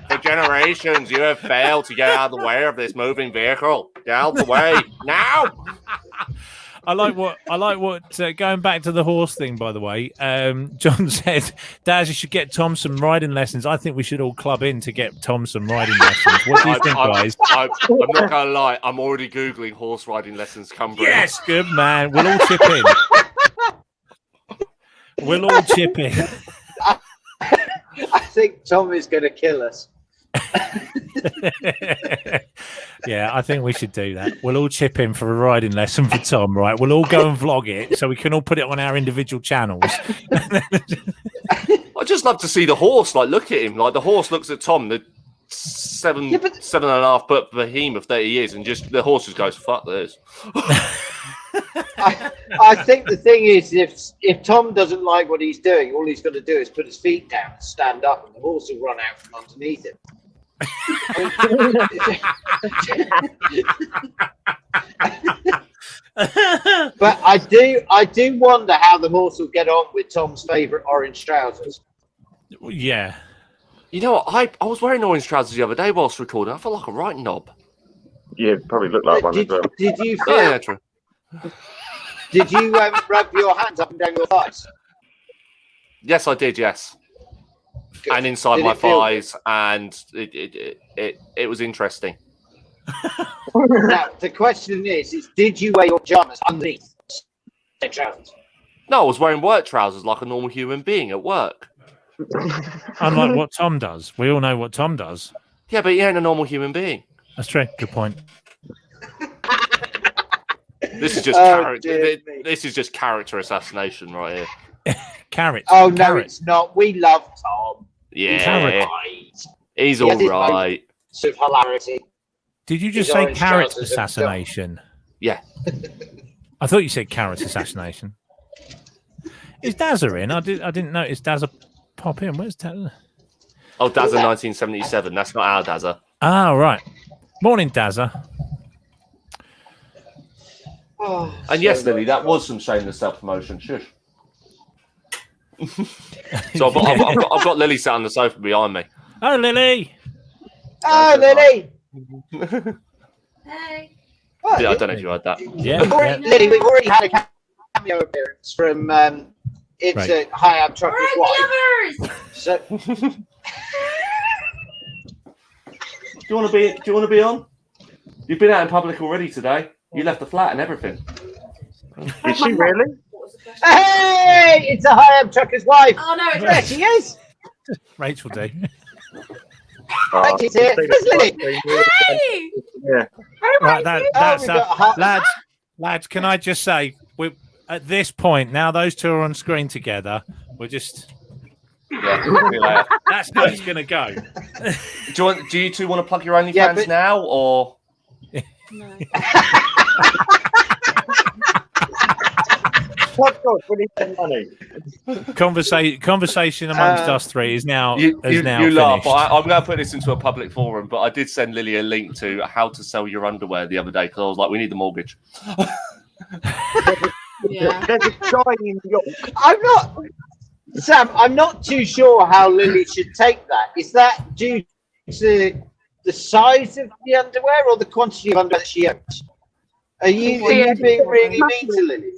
For generations, you have failed to get out of the way of this moving vehicle. Get out of the way now. I like what going back to the horse thing, by the way. John said, Daz, you should get Tom some riding lessons. I think we should all club in to get Tom some riding lessons. What do you think, guys? I'm not going to lie. I'm already Googling horse riding lessons. Cumbria. Yes, good man. We'll all chip in. We'll all chip in. I think Tom is going to kill us. Yeah, I think we should do that. We'll all chip in for a riding lesson for Tom, right? We'll all go and vlog it so we can all put it on our individual channels. I just love to see the horse. Like, look at him. Like, the horse looks at Tom, the 7.5 foot behemoth that he is, and just the horse just goes, "Fuck this." I think the thing is, if Tom doesn't like what he's doing, all he's got to do is put his feet down and stand up, and the horse will run out from underneath him. But I do wonder how the horse will get on with Tom's favourite orange trousers. Yeah. You know what? I was wearing orange trousers the other day whilst recording. I felt like a right knob. Yeah, probably looked like one as well. Did you feel? Yeah, true. Did you rub your hands up and down your thighs? Yes, I did. Yes, Good. and inside Did my it feel thighs, and it was interesting. Now the question is did you wear your pajamas underneath the trousers? No, I was wearing work trousers like a normal human being at work. Unlike what Tom does. We all know what Tom does. Yeah, but he ain't a normal human being. That's true. Good point. This is just this is just character assassination right here. Carrot. Oh no, Carrot. it's not. We love Tom. Yeah, he's all right. Of hilarity. Did you just His say orange carrot trousers assassination? Yeah. I thought you said carrot assassination. Is Dazza in? I didn't notice Dazza pop in. Where's Dazza? Oh, Dazza 1977. That's not our Dazza. Ah, right. Morning, Dazza. Oh, And yes, Lily, that was some shameless self-promotion. Shush. So I've got Lily sat on the sofa behind me. Oh, Lily. Oh, Lily. Hey. What? Yeah, I don't know if you heard that. Yeah. Lily, we've already had a cameo appearance from It's Right. a High-Ab Trucker's Alright, Wife. lovers! So, Do you want to be on? You've been out in public already today. You left the flat and everything. Is she really? What was the question? hey, it's a High-Ab Trucker's Wife. Oh no, it's There Rich. she is. Rachel D. Oh, She's here. There's Lily. Hey! Yeah. Right, that's we've got a hot- lads. Can I just say, we at this point now, those two are on screen together. We're just Yeah. that's how it's going to go. Do you two want to plug your OnlyFans Yeah, but- now, or No. Oh, God, we need some money. Conversation amongst us three is now you finished. laugh? I'm going to put this into a public forum, but I did send Lily a link to how to sell your underwear the other day because I was like, we need the mortgage. Yeah. There's a guy in York. Sam, I'm not too sure how Lily should take that. Is that due to the size of the underwear or the quantity of underwear that she owns? Are you being really mean to Lily?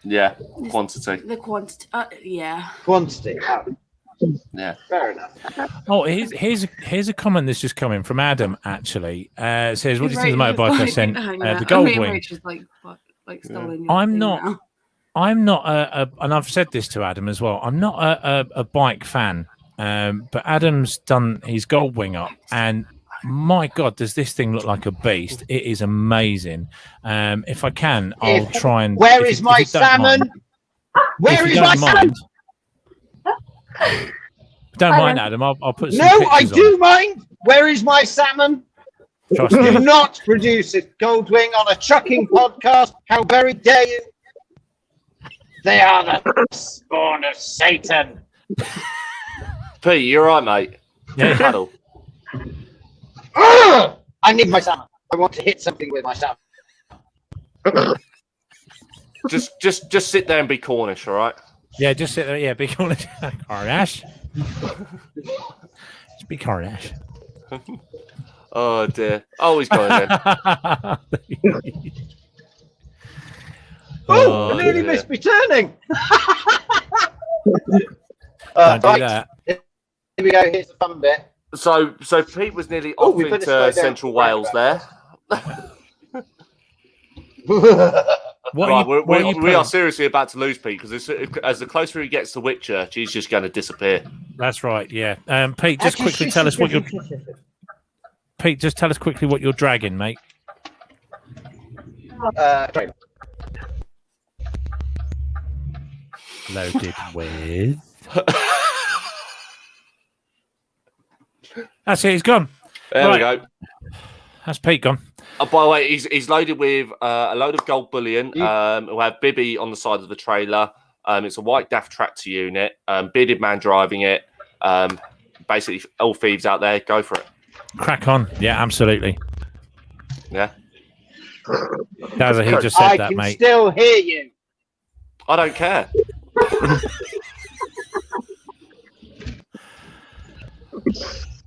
Yeah, quantity. The quantity. Yeah. Quantity. Oh, Yeah. fair enough. Oh, here's a comment that's just come in from Adam. Actually, it says, "What do you think of the Right, motorbike I like, sent? hang The on. Gold Me and Wing." Rach is like stolen your I'm thing not- now. I'm not and I've said this to Adam as well. I'm not a bike fan, but Adam's done his Gold Wing up, and my God, does this thing look like a beast? It is amazing. If I can, I'll try and. Where if is you- my if you don't salmon? mind- Where if is you my don't salmon? mind, don't mind, Adam. I'll put some No, I pictures do mind. Where is my salmon? on. Trust Do me. not produce a Goldwing on a trucking podcast. How very dare you? They are the spawn of Satan. Pete, you're right, mate. Yeah. Paddle. Ugh! I need my salmon. I want to hit something with my salmon. Just sit there and be Cornish, all right? Yeah, just sit there. Yeah, be Cornish. Just be Cornish. Oh dear. Oh, he's going in. Oh, I nearly dear. missed me turning. Don't do right, that. here we go. Here's the fun bit. So Pete was nearly Oh, off we better into slow down. Central Wales there. What Right, are you, what are you we are putting- seriously about to lose Pete because as the closer he gets to Whitchurch, he's just going to disappear. That's right. Yeah. Pete, just quickly tell us what you're. Pete, just tell us quickly what you're dragging, mate. Train. Loaded with. That's it. He's gone. There we Right. go. That's Pete gone. By the way, he's loaded with a load of gold bullion. We'll have Bibby on the side of the trailer. It's a white DAF tractor unit. Bearded man driving it. Basically, all thieves out there, go for it. Crack on. Yeah, absolutely. Yeah, Dazza, he just said I that, can mate. still hear you. I don't care.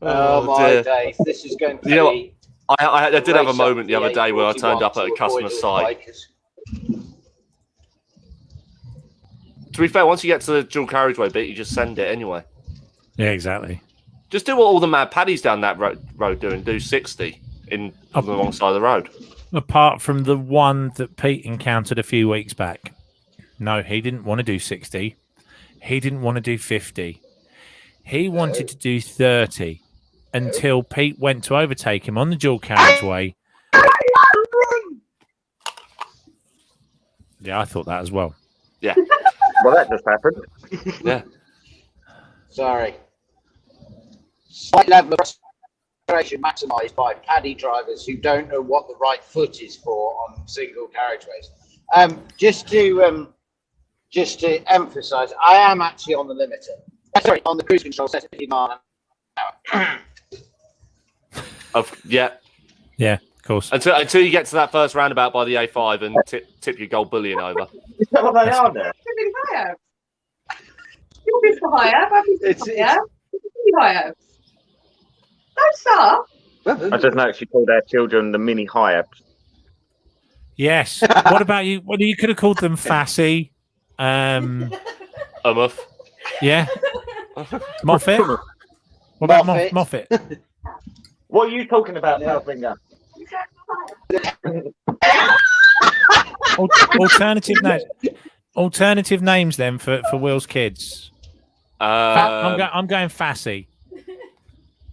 Oh, my dear. days. This is going to You know be. I did have a race moment up the other day where I turned up at a A41 to customer's avoid site. all the bikers. To be fair, once you get to the dual carriageway bit, you just send it anyway. Yeah, exactly. Just do what all the mad paddies down that road do and do 60 on the wrong side of the road. Apart from the one that Pete encountered a few weeks back. No, he didn't want to do 60. He didn't want to do 50. He wanted to do 30 until Pete went to overtake him on the dual carriageway. Yeah, I thought that as well. Yeah. Well, that just happened. Yeah. Sorry. Slight level of frustration maximised by paddy drivers who don't know what the right foot is for on single carriageways. Just to emphasise, I am actually on the limiter. Sorry, on the cruise control set at 50 miles an hour. Yeah. Yeah, of course. Until you get to that first roundabout by the A5 and tip your gold bullion over. Is that what they are there? Your business for hire. My business for hire. Hire. Don't stop. I just noticed you called our children the mini Hyabs. Yes. What about you? Well, you could have called them Fassy. Muff. Yeah. Moffat. What about Moffat? What are you talking about, Tailfinger? Alternative names then for Will's kids. I'm going Fassy.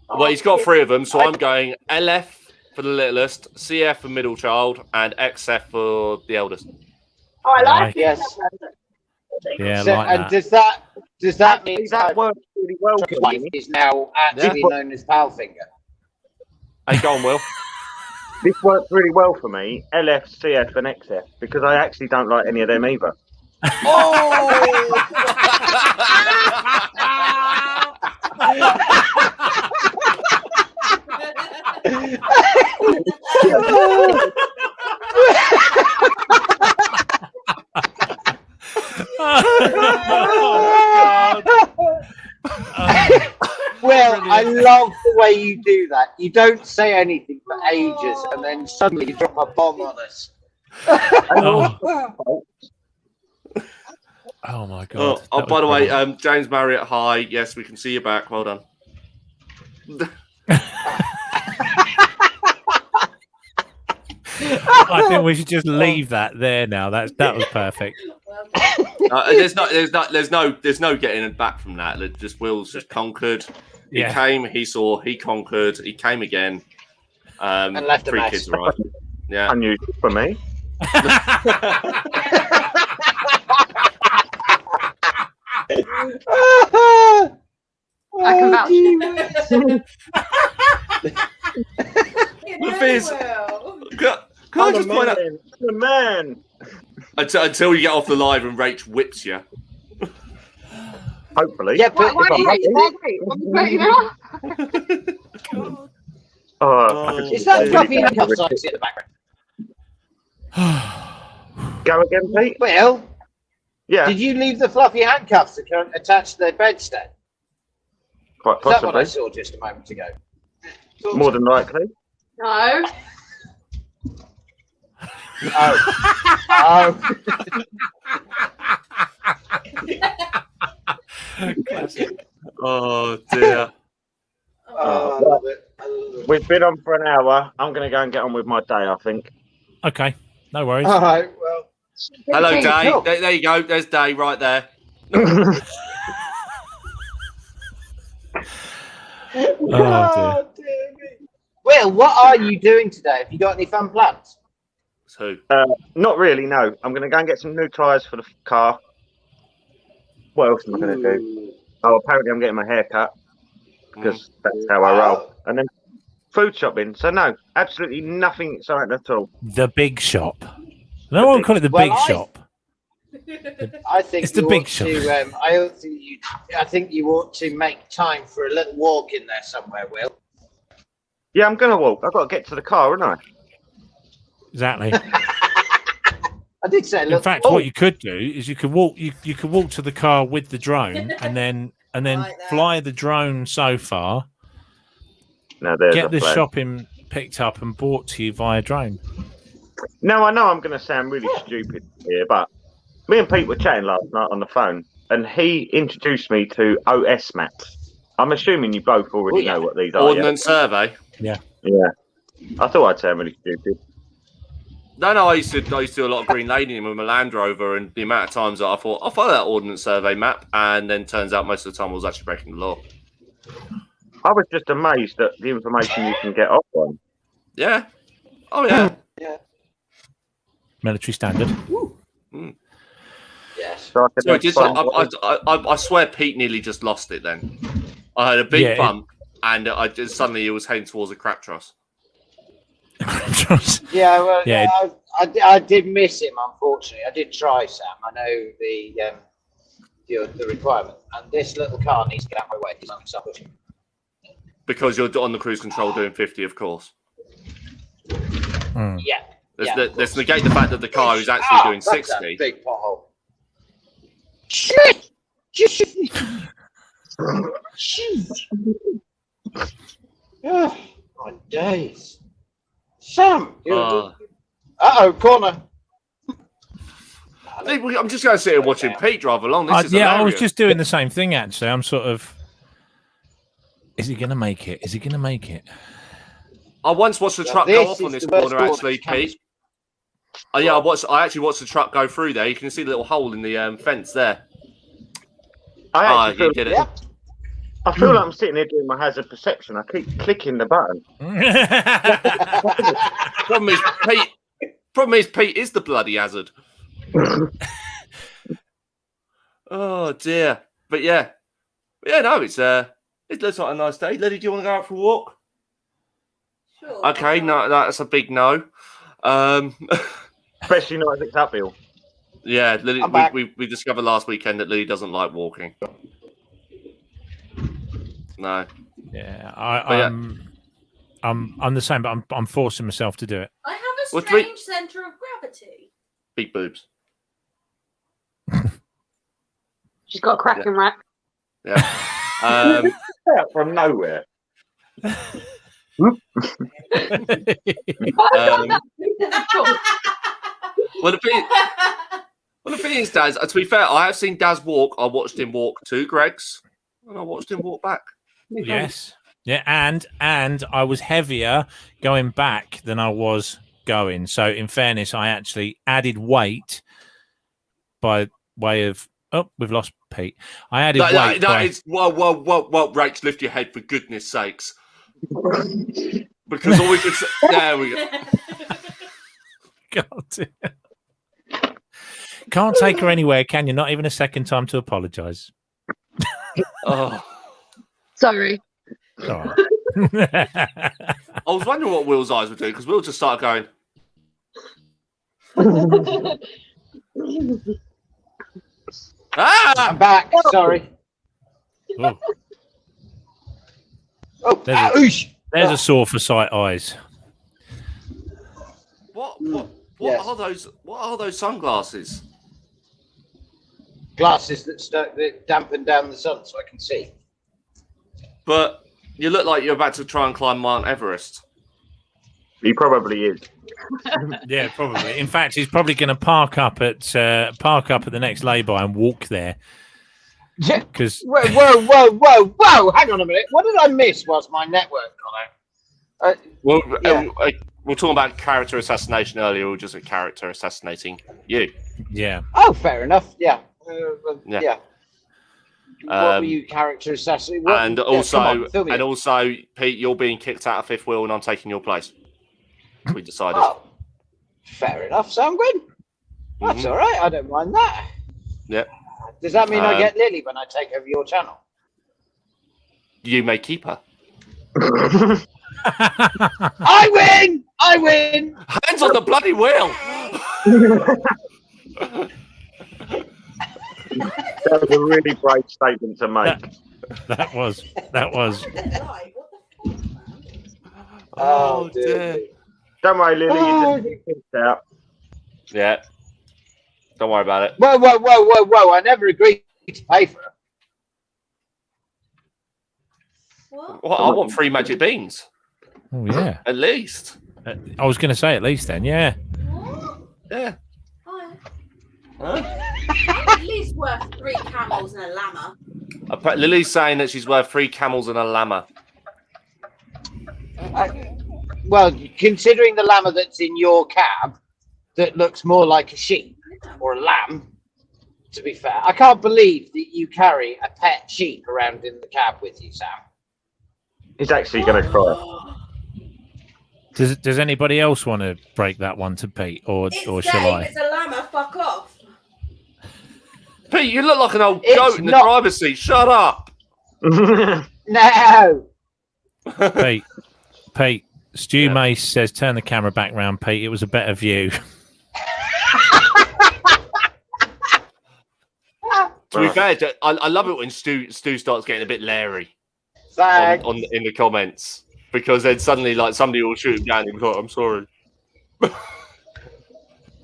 Well, he's got 3 of them, so I'm going LF for the littlest, CF for middle child, and XF for the eldest. Oh, I like it. Yes. Yeah, So, like and that. does that mean That works really well for wife me. is now actually known as Palfinger? Hey, go on, Will. This works really well for me, LF, CF, and XF, because I actually don't like any of them either. Well, I love the way you do that. You don't say anything for ages, and then suddenly you drop a bomb on us. Oh my god! Oh, by the way, James Marriott, hi. Yes, we can see you back. Well done. I think we should just leave that there now. That was perfect. There's no getting back from that. Just Will's just conquered. He came, he saw, he conquered, he came again. And left a 3 mess. kids, right? Yeah. Unusual for me. I can vouch. The thing is, can I just point out? The man. Until you get off the live and Rach whips you. Hopefully. Yeah, but is that fluffy handcuffs I see at the background? Go again, Pete? Well, Yeah, did you leave the fluffy handcuffs attached to the bedstead? quite Is that what I possibly. saw just a moment ago? More than likely. No. Oh. Oh dear. I love it. I love it. We've been on for an hour. I'm going to go and get on with my day, I think. Okay, no worries. All right, well. Hello, Okay, Day. cool. There you go. There's Day right there. Oh, dear. dear me. Will, what are you doing today? Have you got any fun plans? Who? Not really, no. I'm going to go and get some new tyres for the car. What else am I going to do? Oh, apparently I'm getting my hair cut because that's how I roll. And then food shopping. So, no, absolutely nothing exciting at all. The big shop. No one call it the big shop. I think It's the you big ought shop. to, I think you ought to make time for a little walk in there somewhere, Will. Yeah, I'm going to walk. I've got to get to the car, haven't I? Exactly. I did say, In look. fact, what you could do is you could walk. You could walk to the car with the drone, and then Like that. fly the drone so far, No, there's get a the plan. shopping picked up and brought to you via drone. No, I know I'm going to sound really stupid here, but me and Pete were chatting last night on the phone, and he introduced me to OS maps. I'm assuming you both already know what these are. Ordnance survey. Yeah. I thought I'd sound really stupid. No, I used to do a lot of green laning with my Land Rover, and the amount of times that I thought I'll follow that ordnance survey map, and then turns out most of the time I was actually breaking the law. I was just amazed at the information you can get off one. Yeah. Oh yeah. Military standard. Yes. So I could So just find what- I swear Pete nearly just lost it then. I had a big Yeah, bump, and I just suddenly it was heading towards a crap truss. Yeah, well, Yeah. I did miss him, unfortunately. I did try, Sam. I know the requirement. And this little car needs to get out of my way. He's on something. Because you're on the cruise control doing 50, of course. Yeah. Let's negate the fact that the car is actually doing That's a 60. big pothole. Shit! Oh, my days. Sam, corner. I'm just going to sit here watching Pete drive along. This is hilarious. I was just doing the same thing, actually. I'm sort of... Is he going to make it? Is he going to make it? I once watched the truck go off on this corner, actually, Pete. Oh, yeah, I actually watched the truck go through there. You can see the little hole in the fence there. You did it. Yeah. I feel like I'm sitting here doing my hazard perception. I keep clicking the button. Problem is, Pete is the bloody hazard. Oh dear. But yeah, no, it looks like a nice day. Lily, do you want to go out for a walk? Sure. Okay, no, that's a big no. Especially not if it's uphill. Yeah, Lily, we discovered last weekend that Lily doesn't like walking. No. Yeah, I'm the same, but I'm forcing myself to do it. I have a strange centre of gravity. Big boobs. She's got a cracking rack. Yeah. From nowhere. Well, the thing is, Daz, to be fair, I have seen Daz walk. I watched him walk to Greg's, and I watched him walk back. Yes. Yeah, and I was heavier going back than I was going. So, in fairness, I actually added weight by way of... Oh, we've lost Pete. I added weight. Whoa, Rach, lift your head for goodness sakes. Because all we could say... There we go. God. Can't take her anywhere, can you? Not even a second time to apologise. Oh. Sorry. Oh. I was wondering what Will's eyes would do, because Will just started going... I'm back. Sorry. Oh. There's a sore for sight eyes. What are those? What are those sunglasses? Glasses that dampen down the sun so I can see. But you look like you're about to try and climb Mount Everest. He probably is. Yeah, probably. In fact, he's probably going to park up at the next lay-by and walk there. Yeah. Because whoa! Hang on a minute. What did I miss? Was my network gone out? We're talking about character assassination earlier. We were just a character assassinating you. Yeah. Oh, fair enough. Yeah. Yeah. What were you character assassinating? And also, Pete, you're being kicked out of Fifth Wheel, and I'm taking your place. We decided. Oh, fair enough, Sam Gwyn. That's all right. I don't mind that. Yep. Does that mean I get Lily when I take over your channel? You may keep her. I win! Hands on the bloody wheel! That was a really brave statement to make. That was. Oh dear. Don't worry, Lily. You just get kicked out. Yeah. Don't worry about it. Whoa! I never agreed to pay for it. What? Well, I want 3 magic beans. Oh yeah. At least. I was going to say at least then. Yeah. What? Yeah. Oh, Huh? at least worth 3 camels and a llama. Lily's saying that she's worth 3 camels and a llama. Well, considering the llama that's in your cab, that looks more like a sheep or a lamb. To be fair, I can't believe that you carry a pet sheep around in the cab with you, Sam. He's actually going to cry. Does anybody else want to break that one to Pete, or shall I? It's a llama. Fuck off. Pete, you look like an old goat in the driver's seat. Shut up. No. Pete. Stu Mace says, "Turn the camera back round, Pete. It was a better view." To be fair, I love it when Stu starts getting a bit leery in the comments, because then suddenly like somebody will shoot him down and he's like, "I'm sorry." Got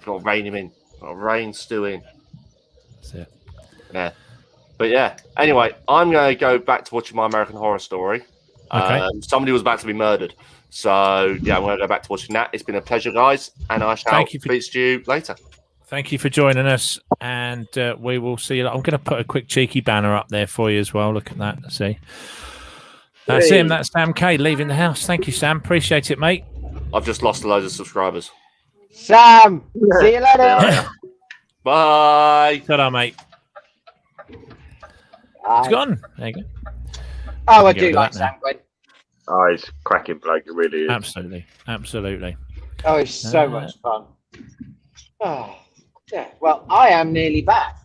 to rein him in. Got to rein Stu in. That's it. Yeah. But yeah, anyway, I'm going to go back to watching my American Horror Story. Okay. Somebody was about to be murdered. So yeah, I'm going to go back to watching that. It's been a pleasure, guys. And I shall speak to you later. Thank you for joining us. And we will see you. I'm going to put a quick cheeky banner up there for you as well. Look at that. Let's see. That's him. That's SamK leaving the house. Thank you, Sam. Appreciate it, mate. I've just lost a load of subscribers. Sam, see you later. Bye. Ta-da, mate. It's gone. There you go. Oh, I do like Sam. Oh, he's a cracking bloke. It really is. Absolutely. Absolutely. Oh, it's so much fun. Oh, yeah. Well, I am nearly back.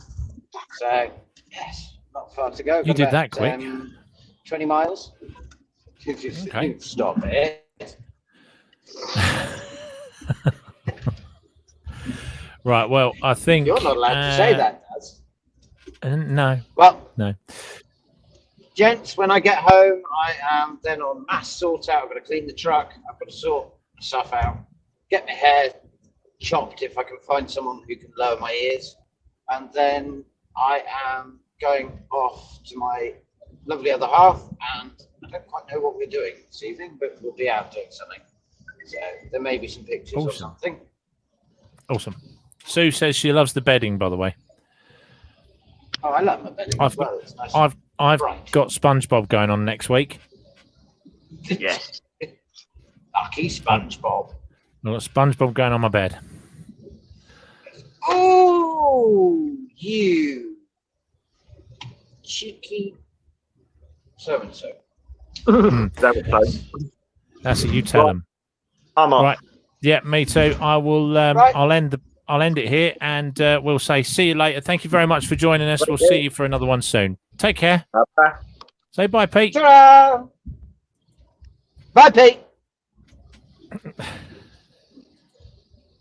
So, yes, not far to go. You did that quick. 20 miles. Okay. Stop it. Right. Well, I think You're not allowed to say that, Daz. No. Well, no. Gents, when I get home, I am then on mass sort out. I've got to clean the truck. I've got to sort stuff out. Get my hair chopped if I can find someone who can lower my ears. And then I am going off to my lovely other half. And I don't quite know what we're doing this evening, but we'll be out doing something. So there may be some pictures or something. Awesome. Sue says she loves the bedding, by the way. Oh, I love my bedding as well. It's nice. I've got SpongeBob going on next week. Yes. Lucky SpongeBob. I've got SpongeBob going on my bed. Oh, you cheeky so-and-so. That was close. That's it. You tell them. I'm off. Right. Yeah, me too. I will. Right. I'll end it here, and we'll say see you later. Thank you very much for joining us. We'll see you for another one soon. Take care. Bye. Say bye, Pete. Ta-da! Bye, Pete.